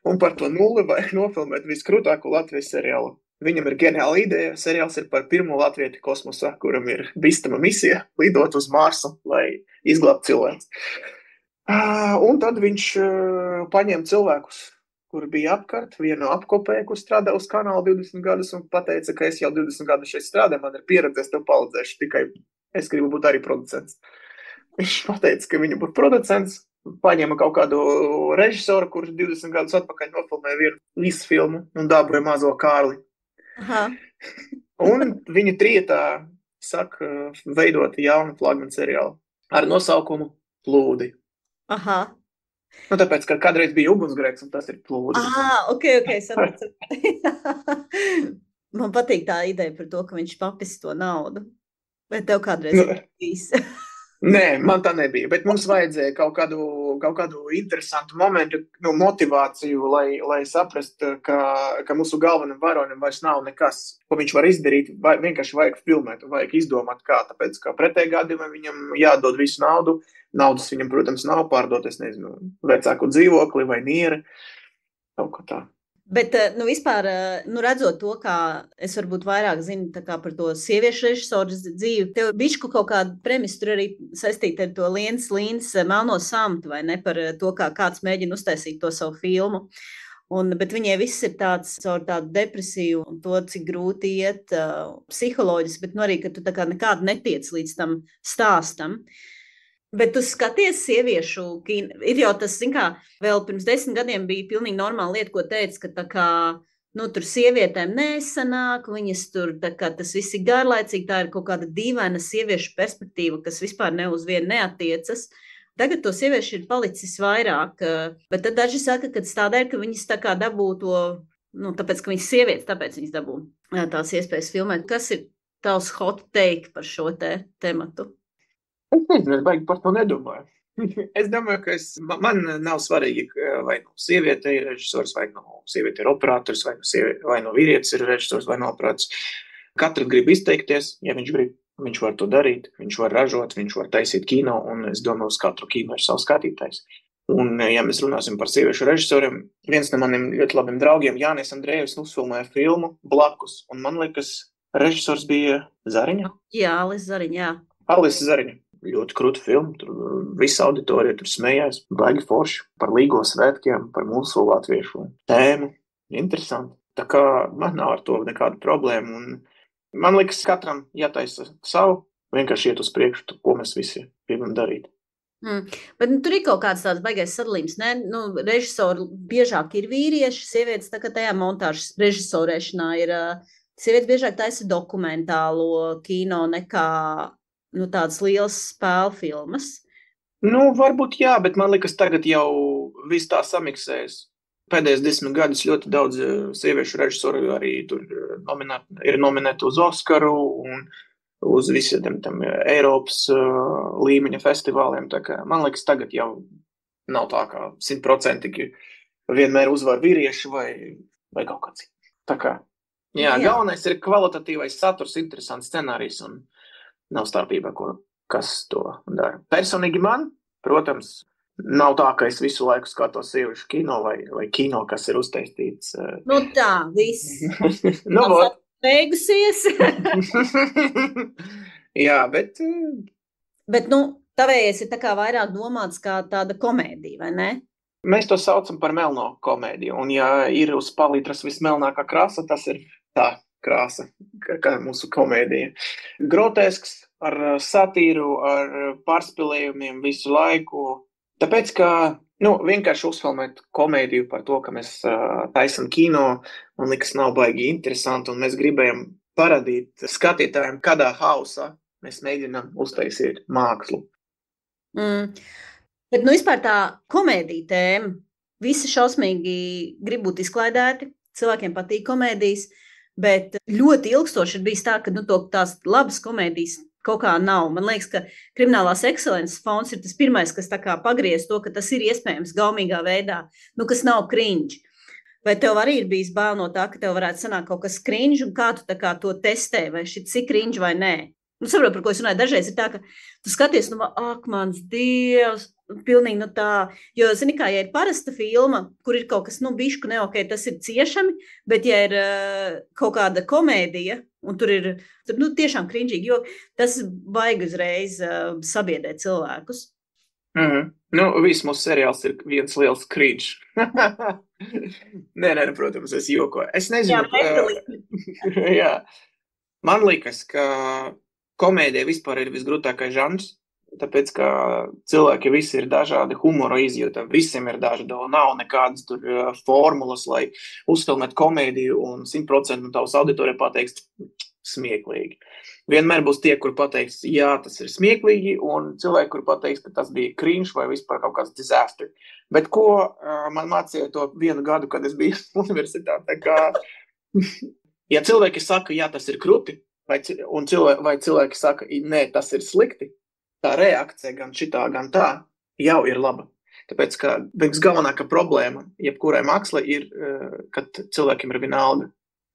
Speaker 4: un par to 0 vajag nofilmēt viskrūtāko Latvijas seriālu. Viņam ir ģeniāla ideja, seriāls ir par pirmo latvieti kosmosā, kuram ir bīstama misija lidot uz Marsu, lai izglābtu cilvēks. Un tad viņš paņēma cilvēkus, kuri bija apkārt, vienu apkopēju, kur strādā uz kanālu 20 gadus, un pateica, ka es jau 20 gadus šeit strādāju, man ir pieredze, es tev palīdzēšu, tikai es gribu būt arī producents. Viņš pateica, ka viņa būtu producents, paņēma kaut kādu režisoru, kurš 20 gadus atpakaļ nofilmēja visu filmu un dabūja mazo Kārli.
Speaker 1: Aha.
Speaker 4: Un viņi trietā saka veidot jaunu flagmanu seriālu ar nosaukumu Plūdi.
Speaker 1: Aha.
Speaker 4: Nu, tāpēc, ka kādreiz bija ugunsgrēks, un tas ir plūdi.
Speaker 1: Ok, sapratu. Man patīk tā ideja par to, ka viņš papis to naudu. Vai tev kādreiz ir bijis?
Speaker 4: Nē, man tā nebija, bet mums vajadzēja kaut kādu interesantu momentu, motivāciju, lai saprastu, ka mūsu galvenam varonim vairs nav nekas, ko viņš var izdarīt, vai vienkārši vajag filmēt, vajag izdomāt kā, tāpēc, ka pretējā gadījumā viņam jādod visu naudu, naudas viņam, protams, nav pārdot, es nezinu, vecāku dzīvokli vai nieri, kaut ko tā.
Speaker 1: Bet, vispār, redzot to, kā es varbūt vairāk zinu par to sieviešu režisoru dzīvi, tev bišķu kaut kāda premisa tur arī saistīta ar to Līnas melno samtu, vai ne, par to, kā kāds mēģina uztaisīt to savu filmu. Bet viņai viss ir tāds caur tādu depresiju un to, cik grūti iet psiholoģiski, bet arī, ka tu tā kā nekādu netiec līdz tam stāstam. Bet tu skaties sieviešu kino, ir jau tas, zin kā, vēl pirms 10 gadiem bija pilnīgi normāla lieta, ko teica, ka tā kā, tur sievietēm nesanāk, viņas tur, tā kā tas viss ir garlaicīgi, tā ir kaut kāda dīvaina sieviešu perspektīva, kas vispār ne uz vienu neatiecas. Tagad to sieviešu ir palicis vairāk, bet tad daži saka, ka tas tādēļ, ka viņas tā kā dabū to, tāpēc, ka viņas sievietes, tāpēc viņas dabū tās iespējas filmēt. Kas ir tavs hot take par šo tematu?
Speaker 4: Es nezinu, es baigi par to nedomāju. Es domāju, ka man nav svarīgi, vai sieviete ir režisors, vai sieviete ir operators, vai vīrietis ir režisors, vai operators. Katrs grib izteikties, ja viņš grib, viņš var to darīt, viņš var ražot, viņš var taisīt kino, un es domāju, uz katru kino ir savs skatītājs. Un, ja mēs runāsim par sieviešu režisoriem, viens no maniem ļoti labiem draugiem, Jānis Andrejevs, uzfilmēja filmu Blakus, un man liekas, režisors bija Zariņa?
Speaker 1: Jā, Alis Zariņa, jā.
Speaker 4: Alis Zariņa. Ļoti krūta filma, tur visa auditorija tur smējās, baigi forši par līgo svētkiem, par mūsu latviešu tēmu. Interesanti. Tā kā man nav ar to nekāda problēma. Un man liekas, katram jātaisa savu, vienkārši iet uz priekšu, ko mēs visi gribam darīt.
Speaker 1: Bet tur ir kaut kāds tāds baigais sadalījums, ne? Režisori biežāk ir vīrieši, sievietes tā kā tajā montāžas režisorēšanā ir, sievietes biežāk taisa dokumentālo kino nekā tādas lielas spēļu filmas.
Speaker 4: Varbūt jā, bet man liekas, tagad jau viss tā samiksējas. Pēdējos 10 gadus ļoti daudz sieviešu režisoru arī tur ir nominēti uz Oskaru un uz visiem tam Eiropas līmeņa festivāliem. Tā kā, man liekas, tagad jau nav tā kā 100% vienmēr uzvar vīrieši vai kaut kāds. Tā kā, jā, galvenais ir kvalitatīvais saturs, interesants scenārijs un nav starpībā, kas to dara. Personīgi man, protams, nav tā, ka es visu laiku skatos sieviešu kino vai kino, kas ir uztaistīts.
Speaker 1: Tā, viss. Beigusies.
Speaker 4: Jā, bet...
Speaker 1: Bet, tavējais ir tā kā vairāk domāts kā tāda komēdija, vai ne?
Speaker 4: Mēs to saucam par melno komēdiju, un ja ir uz palītras vismelnākā krāsa, tas ir tā krāsa, kā mūsu komēdija. Grotesks, ar satīru, ar pārspēlējumiem visu laiku. Tāpēc, ka vienkārši uzfilmēt komēdiju par to, ka mēs taisam kino, man liekas, nav baigi interesanti, un mēs gribējam parādīt skatītājiem, kādā hausā mēs mēģinām uztaisīt mākslu.
Speaker 1: Bet vispār tā komēdija tēma, visi šausmīgi grib būt izklaidēti, cilvēkiem patīk komēdijas, bet ļoti ilgstoši ir bijis tā, ka tās labas komēdijas kaut kā nav. Man liekas, ka Kriminālās ekscelences fonds ir tas pirmais, kas tā kā pagriez to, ka tas ir iespējams gaumīgā veidā, kas nav cringe. Vai tev arī ir bijis bail no tā, ka tev varētu sanākt kaut kas cringe, un kā tu tā kā to testē, vai šis ir cringe vai nē? Saprot, par ko es runāju, dažreiz ir tā, ka tu skaties, ak, mans Dievs, pilnīgi tā, jo, zini kā, ja ir parasta filma, kur ir kaut kas, bišķu ok, tas ir ciešami, bet ja ir kaut kāda komēdija, un tur ir, tiešām cringeīgi, jo tas vajag uzreiz sabiedrēt cilvēkus.
Speaker 4: Viss mūsu seriāls ir viens liels cringe. Nē, protams, es jokoju. Es nezinu, jā. Man liekas, ka komēdija vispār ir visgrūtākais žanrs, tāpēc, ka cilvēki visi ir dažādi, humora izjūta, visiem ir dažādi, nav nekādas tur formulas, lai uzfilmētu komēdiju un 100% tavs auditorija pateiks, smieklīgi. Vienmēr būs tie, kur pateiks, jā, tas ir smieklīgi, un cilvēki, kur pateiks, ka tas bija cringe vai vispār kaut kāds disaster. Bet ko man mācīja to 1 gadu, kad es biju universitātē, ka, ja cilvēki saka, jā, tas ir krūti, vai cilvēki saka, nē, tas ir slikti, tā reakcija gan šitā, gan tā jau ir laba. Tāpēc, ka galvenākā problēma, jebkurai mākslai, ir, kad cilvēkiem ir vienalga.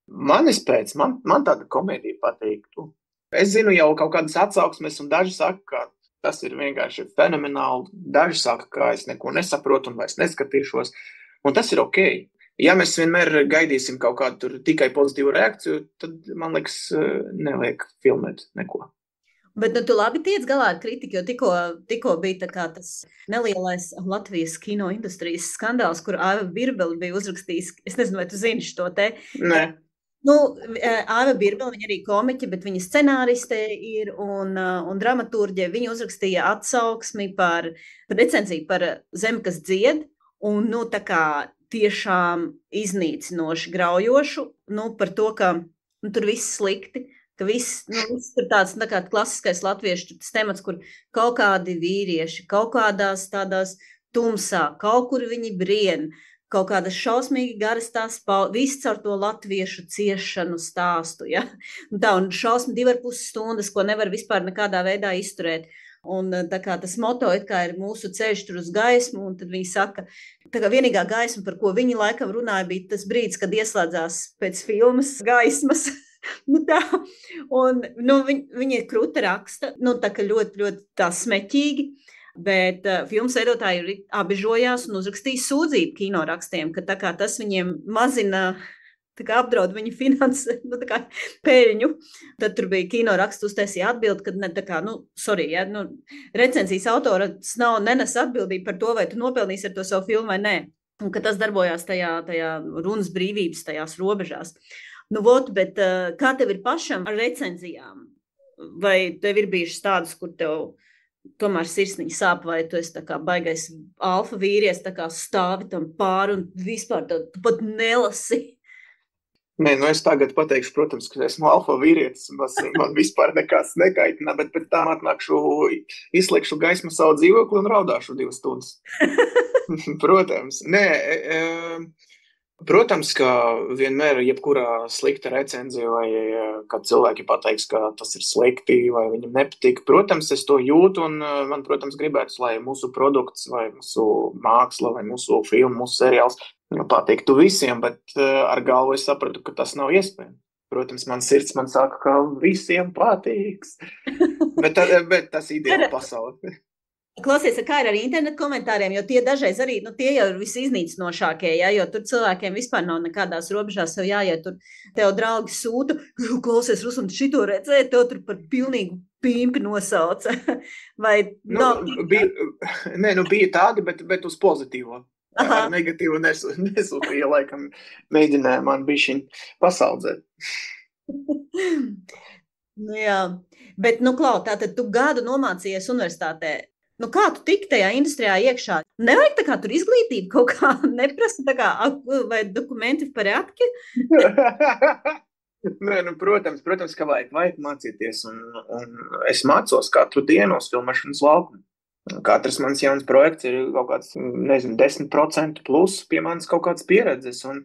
Speaker 4: Manis pēc, man tāda komēdija patīktu. Es zinu jau kaut kādas atsauksmes, un daži saka, ka tas ir vienkārši fenomenāli. Daži saka, ka es neko nesaprotu un vairs neskatīšos, un tas ir ok. Ja mēs vienmēr gaidīsim kaut kādu tur tikai pozitīvu reakciju, tad, man liekas, nevajag filmēt neko.
Speaker 1: Bet tu labi tiec galā ar kritiku, jo tikko bija tā kā tas nelielais Latvijas kino industrijas skandāls, kur Aiva Birbele bija uzrakstījis, es nezinu, vai tu zini šo te?
Speaker 4: Nē.
Speaker 1: Aiva Birbele, viņa arī komiķe, bet viņa scenāriste ir un dramaturģe. Viņa uzrakstīja atsauksmi par recenziju par Zemi, kas dzied, un tā kā tiešām iznīcinoši graujošu, par to, ka tur viss slikti, ka viss ir tāds tā kā klasiskais latviešu temats, kur kaut kādi vīrieši, kaut kādās tādās tumsā, kaut kur viņi brien, kaut kādas šausmīgi garas tās viss caur to latviešu ciešanu stāstu, ja? Un šausmi 2,5 stundas, ko nevar vispār nekādā veidā izturēt. Un tā kā tas moto it kā ir mūsu ceļš tur uz gaismu, un tad viņi saka, tā kā vienīgā gaisma, par ko viņi laikam runāja, bija tas brīdis, kad ieslēdzās pēc filmas gaismas. Tā. Un viņi ir kruta raksta, tā kā ļoti, ļoti tā smeķīgi. Bet filmas veidotāji ir apbežojās un uzrakstīja sūdzību kinorakstiem, ka tā kā tas viņiem mazina, tā kā apdraud viņu finanses, tā kā peļņu. Tad tur bija kinoraksts uztaisīja atbildi, kad tā kā, recenzijas autora nenes atbildību par to, vai tu nopelnīsi ar to savu filmu vai nē. Un ka tas darbojās tajā runas brīvības, tajās robežās. Bet kā tev ir pašam ar recenzijām? Vai tev ir bijušas tādas, kur tev tomēr sirsniņa sāp, vai tu esi tā kā baigais alfa vīries, tā kā stāvi tam pāri un vispār tu pat nelasi?
Speaker 4: Nē, es tagad pateikšu, protams, ka esmu alfa vīrietis, man vispār nekas nekaitina, bet pēc tam atnākšu, izslēgšu gaismu savu dzīvokli un raudāšu 2 stundas. Protams, Protams, ka vienmēr jebkurā slikta recenzija vai kad cilvēki pateiks, ka tas ir slikti vai viņam nepatīk, protams, es to jūtu un man, protams, gribētu, lai mūsu produkts vai mūsu māksla vai mūsu filma, mūsu seriāls patiktu visiem, bet ar galvu es sapratu, ka tas nav iespējams. Protams, man sirds man saka, ka visiem patīks, bet tas ideāli pasauli.
Speaker 1: Klausies, kā ir ar internetu komentāriem, jo tie dažreiz arī, tie jau ir visiznīcinošākie, ja, jo tur cilvēkiem vispār nav nekādās robežās sev jāiet, tur tev draugi sūta, klausies, Rusam, šito redzēja, tev tur par pilnīgu pīmpi nosauca. Vai
Speaker 4: bija tādi, bet uz pozitīvo. Aha. Ar negatīvu nesūtīja, laikam mēģināja man bišķiņ pasaudzēt.
Speaker 1: Jā, bet, Klau, tātad tu gadu nomācījies universitātē. Kā tu tiki tajā industrijā iekšā? Nevajag tā kā tur izglītību kaut kā neprasa, tā kā, vai dokumenti par atki?
Speaker 4: Nē, protams, ka vajag mācīties, un es mācos katru dienu uz filmēšanas laukumu. Katrs mans jauns projekts ir kaut kāds, 10% plus pie manas kaut kādas pieredzes, un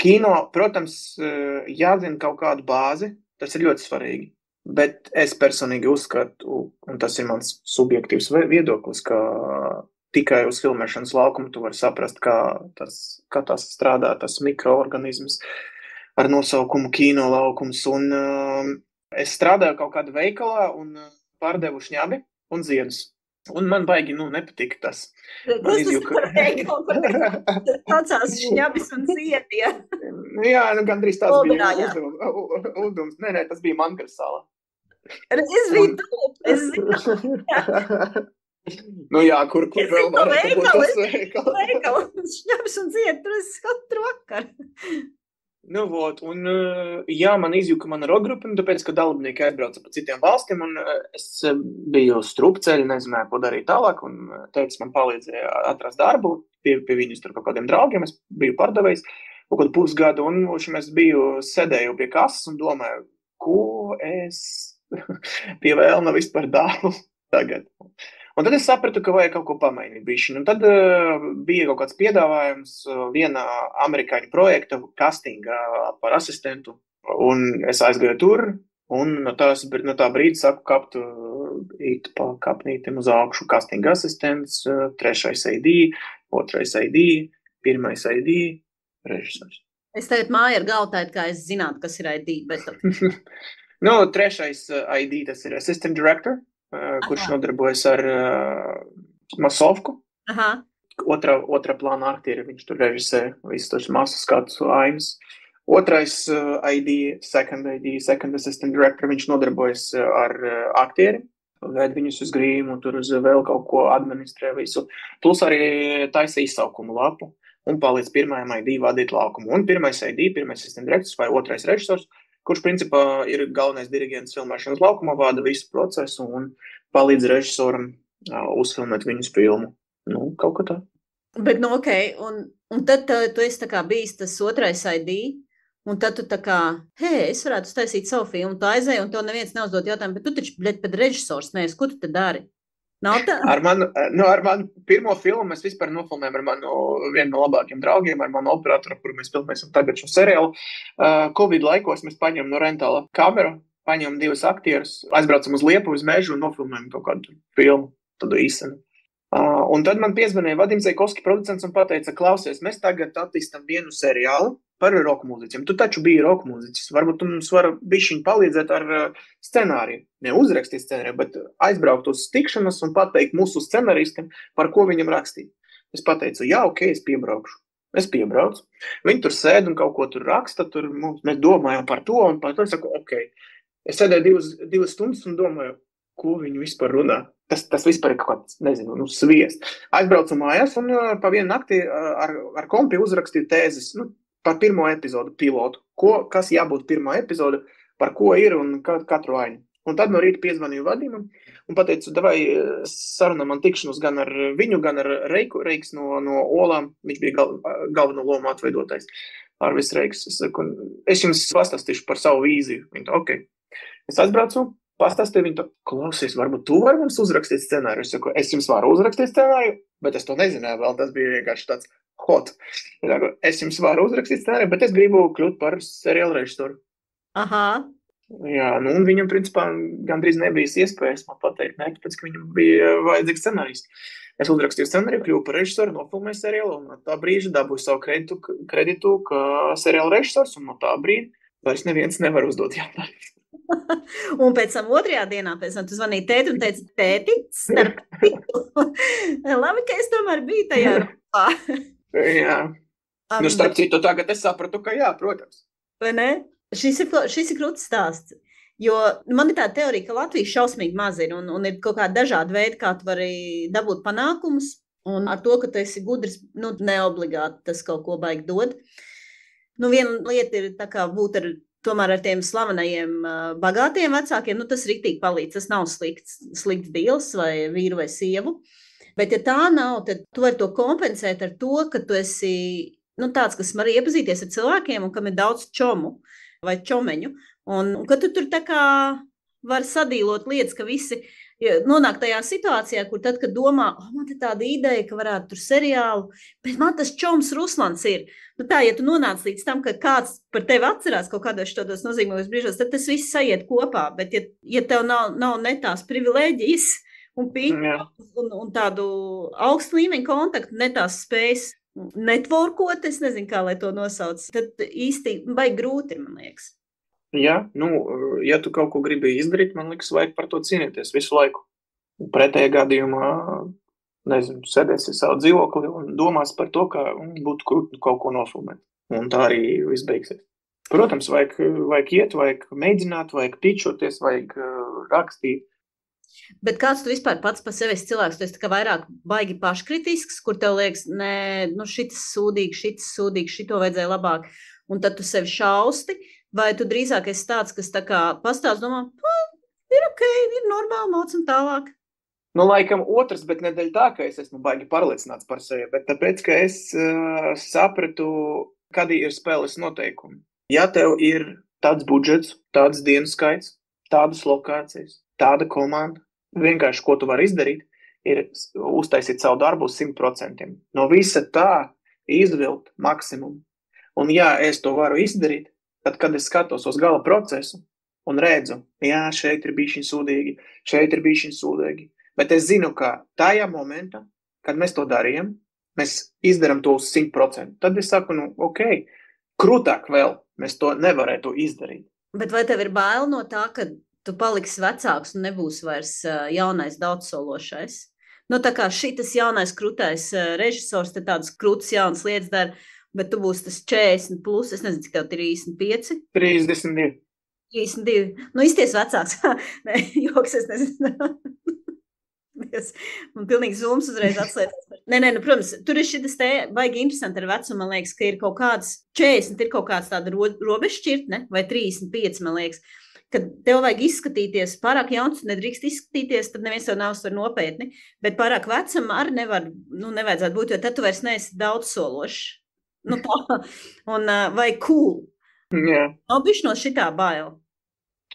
Speaker 4: kino, protams, jāzina kaut kādu bāzi, tas ir ļoti svarīgi. Bet es personīgi uzskatu, un tas ir mans subjektīvs viedoklis, ka tikai uz filmēšanas laukumu tu vari saprast, kā tas strādā, tas mikroorganisms ar nosaukumu kino laukums. Un es strādāju kaut kādā veikalā un pārdevu šņabi un ziedus. Un man baigi, nepatika tas.
Speaker 1: Kas tas par veikalu, par tācās šņabis un ziedi, ja?
Speaker 4: Jā, gandrīz tāds bija uzdevums. Nē, tas bija Mankarsālā.
Speaker 1: Es biju tu, es zinu.
Speaker 4: Jā, kur vēl varētu būt tas veikals.
Speaker 1: Veikals, šņabis un ziedi, tur es katru vakaru.
Speaker 4: Man izjuka mana rokgrupa, tāpēc, ka dalībnieki aizbrauca pa citiem valstīm, un es biju strupceļi, nezināju, ko darīt tālāk, un teicis man palīdzēja atrast darbu, pie viņus tur kaut kādiem draugiem, es biju pārdevējs kaut kādu pusgadu, un es biju sēdēju pie kases un domāju, ko es pie vēlna vispār daru tagad. Un tad es sapratu, ka vajag kaut ko pamainīt bišķi. Un tad bija kaut kāds piedāvājums viena amerikāņu projekta castinga par asistentu. Un es aizgāju tur, un no tā brīdi saku kapt īt pa kapnītim uz augšu castinga asistents, 3. AD, 2. AD, 1. AD, režisors.
Speaker 1: Es tagad māju ar galvu taidu, kā es zinātu, kas ir ID, bet...
Speaker 4: 3. AD tas ir assistant director, kurš nodarbojas ar masovku.
Speaker 1: Aha.
Speaker 4: Otrā plāna aktieri, viņš tur režisē visus tos masu skatu ainas. 2. AD, second assistant director, viņš nodarbojas ar aktieri, ved viņus uz grīmu, tur uz vēl kaut ko administrē visu. Plus arī taisa izsaukumu lapu un palīdz 1. AD vadīt laukumu. Un 1. AD, 1. assistant directors vai 2. režisors, kurš principā ir galvenais dirigents filmēšanas laukumā, vada visu procesu un palīdz režisoram uzfilmēt viņus filmu. Nu, kaut kā tā.
Speaker 1: Bet, nu, ok, un tad tu esi tā kā bijis tas 2. AD, un tad tu tā kā, es varētu uztaisīt savu filmu, tu aizēji, un tev neviens neuzdod jautājumu, bet tu taču, pēc režisors neesi, ko tu te dari? Nav tā?
Speaker 4: Ar manu pirmo filmu mēs vispār nofilmējam ar vienu no labākiem draugiem, ar manu operatoru, kuru mēs filmēsim tagad šo seriālu. Covid laikos mēs paņemam no rentāla kameru, paņemam 2 aktierus, aizbraucam uz Liepu, uz mežu un nofilmējam kaut kādu filmu, tādu īsenu. Un tad man piezvanīja Vadims Zajkovski, producents, un pateica, klausies, mēs tagad attīstam vienu seriālu par roka mūziķiem. Tu taču biji roka mūziķis. Varbūt tu mums var bišķiņ palīdzēt ar scenāriju. Ne uzrakstīt scenāriju, bet aizbraukt uz tikšanas un pateikt mūsu scenāristam, par ko viņam rakstīt. Es pateicu, jā, ok, es piebraukšu. Es piebraucu. Viņi tur sēd un kaut ko tur raksta, mēs domājam par to, un par to es saku, ok. Es sēdēju 2 stundas un domāju, ko viņi vispār runā. Tas vispār ir kaut kāds, nezinu, sviest. Aizbraucu mājās un pa vienu nakti ar kompi uzrakstīju tēzes, par 1. epizodu pilotu. Kas jābūt 1. epizodu, par ko ir un katru ainu. Un tad no rīta piezvanīju Vadimam un pateicu, davai sarunā man tikšanos gan ar viņu, gan ar Reiks no Olām. Viņš bija galveno lomu atveidotais Arvis Reiks. Es jums pastāstīšu par savu vīziju. Viņa ok. Es aizbraucu. Pastāstīju viņu, klausies, varbūt tu vari mums uzrakstīt scenāriju. Es saku, es jums varu uzrakstīt scenāriju, bet es to nezināju vēl, tas bija vienkārši tāds hot. Es jums varu uzrakstīt scenāriju, bet es gribu kļūt par seriālu režisoru.
Speaker 1: Aha.
Speaker 4: Jā, un viņam, principā, gandrīz nebija iespējas man pateikt, ne, tāpēc, ka viņam bija vajadzīgs scenārijs. Es uzrakstīju scenāriju, kļuvu par režisoru, nofilmēju seriālu, un no tā brīža dabūju savu kreditu kā seriālu režisors, un no tā brīža vairs neviens nevar uzdot jautājumus.
Speaker 1: Un pēc tam 2. dienā, pēc tam tu zvanīji tēti un teici, tēti, starp citu. Labi, ka es tomēr biju tajā rupā.
Speaker 4: Jā. Starp citu, tagad es sapratu, ka jā, protams.
Speaker 1: Vai ne? Šis ir krūts stāsts. Jo man ir tā teorija, ka Latvijas šausmīgi maz ir un ir kaut kādi dažādi veidi, kā tu vari dabūt panākumus. Un ar to, ka tu esi gudrs, neobligāti tas kaut ko baigi dod. Viena lieta ir tā kā būt tomēr ar tiem slavenajiem bagātiem vecākiem, tas riktīgi palīdz. Tas nav slikts dīls vai vīru vai sievu. Bet ja tā nav, tad tu vari to kompensēt ar to, ka tu esi tāds, kas var iepazīties ar cilvēkiem un kam ir daudz čomu vai čomeņu. Un ka tu tur tā kā var sadīlot lietas, ka visi nonāk tajā situācijā, kur tad, kad domā, man te tāda ideja, ka varētu tur seriālu, bet man tas čoms Ruslans ir. Ja tu nonāc līdz tam, ka kāds par tevi atcerās kaut kādos šādos nozīmīgos brīžos, tad tas viss sajiet kopā. Bet ja tev nav ne tās privilēģijas un tādu augstu līmeņu kontaktu, ne tās spējas networkot, es nezinu, kā lai to nosauc, tad īsti baigi grūti ir, man liekas.
Speaker 4: Jā, ja tu kaut ko gribi izdarīt, man liekas, vajag par to cīnīties visu laiku. Pretējā gadījumā, nezinu, sēdēsi savu dzīvokli un domās par to, kā būtu krūti kaut ko nofilmēt. Un tā arī viss beigsies. Protams, vajag iet, vajag mēģināt, vajag pičoties, vajag rakstīt.
Speaker 1: Bet kāds tu vispār pats par sevi esi cilvēks? Tu esi tā kā vairāk baigi paškritisks, kur tev liekas, šitas sūdīgi, šito vajadzēja labāk, un tad tu sevi šausti? Vai tu drīzāk esi tāds, kas tā kā pastāst, domā, ir ok, ir normāli, nācam tālāk?
Speaker 4: Laikam otrs, bet nedēļ tā, ka es esmu baigi pārliecināts par sevi, bet tāpēc, ka es sapratu, kādi ir spēles noteikumi. Ja tev ir tāds budžets, tāds dienu skaits, tādas lokācijas, tāda komanda. Vienkārši, ko tu vari izdarīt, ir uztaisīt savu darbu uz 100%. No visa tā izvilkt maksimumu. Un jā, es to varu izdarīt, tad, kad es skatos uz gala procesu un redzu, jā, šeit ir bišķiņ sūdīgi, šeit ir bišķiņ sūdīgi. Bet es zinu, ka tajā momentā, kad mēs to darījam, mēs izdarām to uz 100%. Tad es saku, ok, krūtāk vēl mēs to nevarētu izdarīt.
Speaker 1: Bet vai tev ir bail no tā, ka tu paliksi vecāks un nebūs vairs jaunais daudzsološais? Tā kā šitas jaunais krūtais režisors, te tādas krūtas jaunas lietas dara, bet tu būsi tas 40 plus, es nezinu, cik tev 35?
Speaker 4: 32.
Speaker 1: 32. Izties vecāks. Nē, joks, es nezinu. Man pilnīgi zooms uzreiz atslēdzās. Nē, protams, tur ir šitas te baigi interesanti ar vecumu, man liekas, ka ir kaut kāds 40, ir kaut kāds tāda robežšķirtne, vai 35, man liekas, kad tev vajag izskatīties pārāk jauns, nedrīkst izskatīties, tad neviens tev nav uztver nopietni, bet pārāk vecam arī nevajadzētu būt, jo tad tu vairs neesi daudz sološs. Tā, un vai cool.
Speaker 4: Jā.
Speaker 1: Nav bišķi no šitā bail.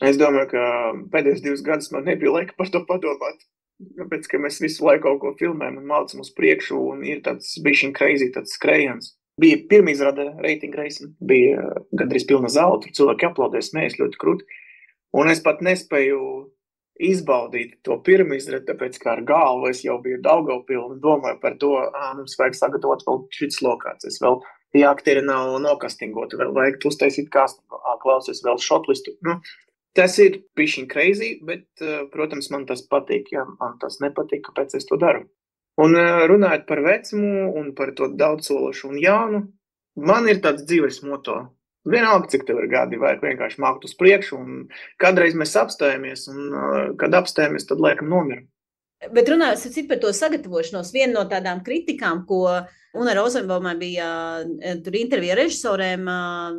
Speaker 4: Es domāju, ka pēdējos 2 gadus man nebija laika par to padomāt. Tāpēc, ka mēs visu laiku kaut ko filmējam un mācam uz priekšu, un ir tāds bišķiņ crazy, tāds skrējiens. Bija pirmizrāde Rating Race, bija gandrīz pilna zāle, tur cilvēki aplaudēja, smējas ļoti krūti. Un es pat nespēju izbaudīt to pirmizrādi, tāpēc, ka ar galvu es jau biju Daugavpilī un domāju par to, mums vajag sagatavot vēl šitas lokācijas, vēl tie aktieri nav nokastingoti, vēl vajag uztaisīt kastingu, klausies vēl šotlistu. Tas ir bišķiņ crazy, bet, protams, man tas patīk, ja man tas nepatīk, kāpēc es to daru. Un runājot par vecumu un par to daudzsološu un jaunu, man ir tāds dzīves moto. Vienalga, cik tev ir gadi, vajag vienkārši mākt uz priekšu, un kādreiz mēs apstājamies, un kad apstājamies, tad laikam nomiram.
Speaker 1: Bet runājot par to sagatavošanos, viena no tādām kritikām, ko Una Rozenbaumai bija tur intervija režisorēm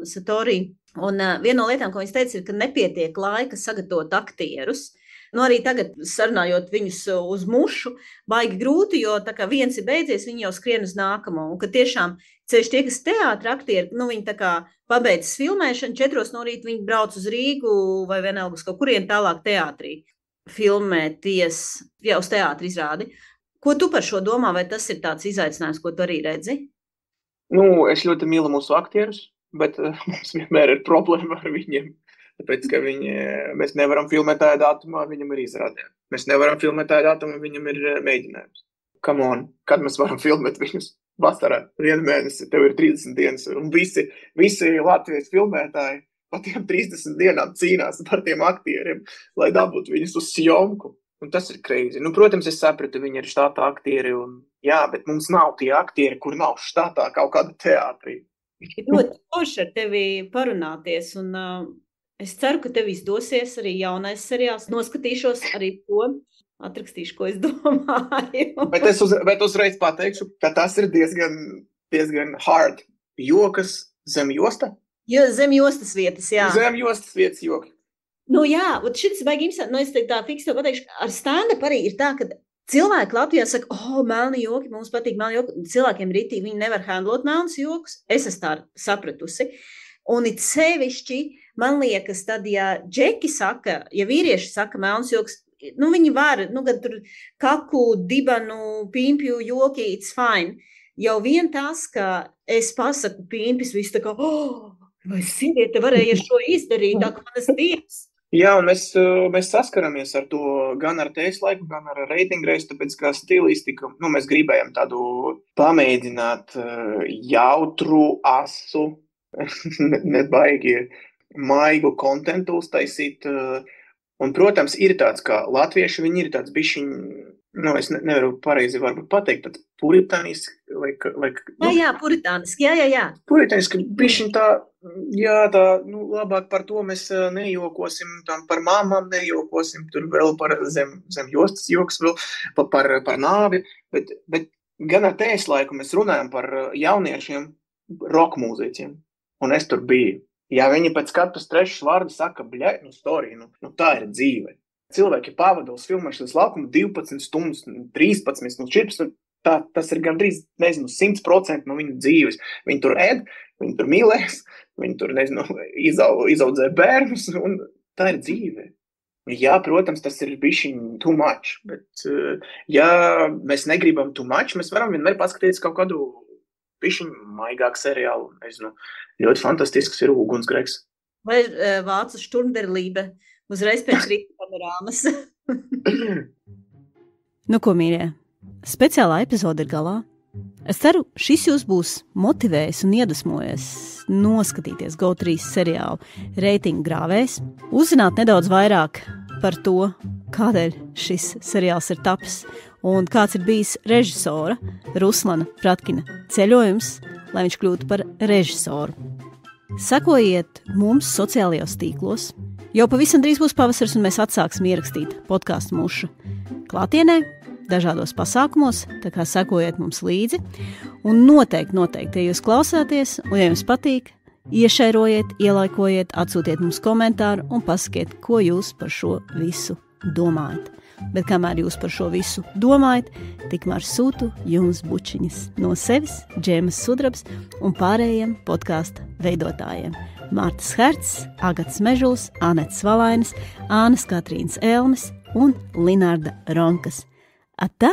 Speaker 1: Satori, un viena no lietām, ko viņas teica, ir, ka nepietiek laika sagatavot aktierus. Arī tagad, sarunājot viņus uz mušu, baigi grūti, jo tā kā viens ir beidzies, viņi jau skrien uz nākamo. Un ka tiešām ceļš tie, kas teātra aktieri, viņi tā kā pabeidzas filmēšanu, 4 no rīta viņi brauc uz Rīgu vai vienalga uz kaut kurien tālāk teātrī filmēties, jau uz teātra izrādi. Ko tu par šo domā, vai tas ir tāds izaicinājums, ko tu arī redzi?
Speaker 4: Es ļoti mīlu mūsu aktierus, bet mums vienmēr ir problēma ar viņiem. Tāpēc, ka mēs nevaram filmēt tajā datumā, viņam ir izrādē. Mēs nevaram filmēt tajā datumā, viņam ir mēģinājums. Come on, kad mēs varam filmēt viņus vasarā? 1 mēnesi, tev ir 30 dienas, un visi Latvijas filmētāji pa tiem 30 dienām cīnās par tiem aktieriem, lai dabūtu viņus uz sjomku. Un tas ir crazy. Protams, es sapratu, viņi ir štātā aktieri, un jā, bet mums nav tie aktieri, kur nav štātā kaut kāda teātrī.
Speaker 1: Ļoti forši ar tevi parunāties, un es ceru, ka tev izdosies arī jaunais seriāls. Noskatīšos arī to, atrakstīšu, ko es domāju.
Speaker 4: Bet uzreiz pateikšu, ka tas ir diezgan hard. Jokas zem josta?
Speaker 1: Zem jostas vietas, jā.
Speaker 4: Zem jostas vietas joki.
Speaker 1: Jā, šitas baigi interesanti. Es tā fiks tev pateikšu, ar stand-up arī ir tā, ka cilvēki Latvijā saka, melni joki, mums patīk melni joki. Cilvēkiem ritī, viņi nevar handlot melnus jokus. Es esmu tā sapratusi. Un it sevišķi, man liekas, tad, ja džeki saka, ja vīrieši saka melnus joks, viņi var, gan tur kaku, dibanu, pimpju joki, it's fine. Jau vien tas, ka es pasaku pimpis, viss tā kā, vai sieviete varēja šo izdarīt, tā kā manas dievs.
Speaker 4: Jā, un mēs saskaramies ar to gan ar Tējas laiku, gan ar Rating Race, tāpēc kā stilistika, mēs gribējām tādu pamēģināt jautru, asu, nebaigi maigu kontentu uztaisīt. Un, protams, ir tāds, ka latvieši, viņi ir tāds bišķiņ, es nevaru pareizi varbūt pateikt, tāds puritāniski,
Speaker 1: Jā, puritāniski, jā.
Speaker 4: Puritāniski, bišķiņ tā, labāk par to mēs nejokosim, tam par māmām nejokosim, tur vēl par zem jostas joks, vēl par nāvi, bet gan ar Tējas laiku mēs runājam par jauniešiem rock mūziķiem, un es tur biju. Ja viņi pēc katras 3. vārdu saka, sorry, tā ir dzīve. Cilvēki pavada uz filmēšanas laukumu 12 stundas, 13, 14, tas ir gandrīz, 100% no viņa dzīves. Viņi tur ēd, viņi tur mīlēs, viņi tur, izaudzē bērnus, un tā ir dzīve. Jā, protams, tas ir bišķiņ too much, bet ja mēs negribam too much, mēs varam vienmēr paskatīties kaut kādu bišķiņ maigāku seriālu. Ļoti fantastisks ir Ugunsgrēks.
Speaker 1: Vai vācu Šturmderlībe uzreiz pēc rīta panorāmas? Ko, mīļie, speciālā epizode ir galā. Es ceru, šis jūs būs motivējis un iedvesmojis noskatīties GO3 seriālu Reitingu grāvējs, uzzināt nedaudz vairāk par to, kādēļ šis seriāls ir tapis un kāds ir bijis režisora Ruslana Fratkina ceļojums, lai viņš kļūtu par režisoru. Sekojiet mums sociālajos tīklos. Jau pavisam drīz būs pavasars, un mēs atsāksim ierakstīt podcastu Muša klātienē, dažādos pasākumos, tā kā sekojiet mums līdzi. Un noteikti, ja jūs klausāties, un ja jums patīk, iešērojiet, ielaikojiet, atsūtiet mums komentāru un pasakiet, ko jūs par šo visu domājat. Bet kamēr jūs par šo visu domājat, tikmēr sūtu jums bučiņas no sevis, Džēmas Sudrabs un pārējiem podkāsta veidotājiem. Mārtas Herts, Agats Mežuls, Anetes Valainas, Ānas Katrīnas Elmes un Linarda Ronkas. Atā!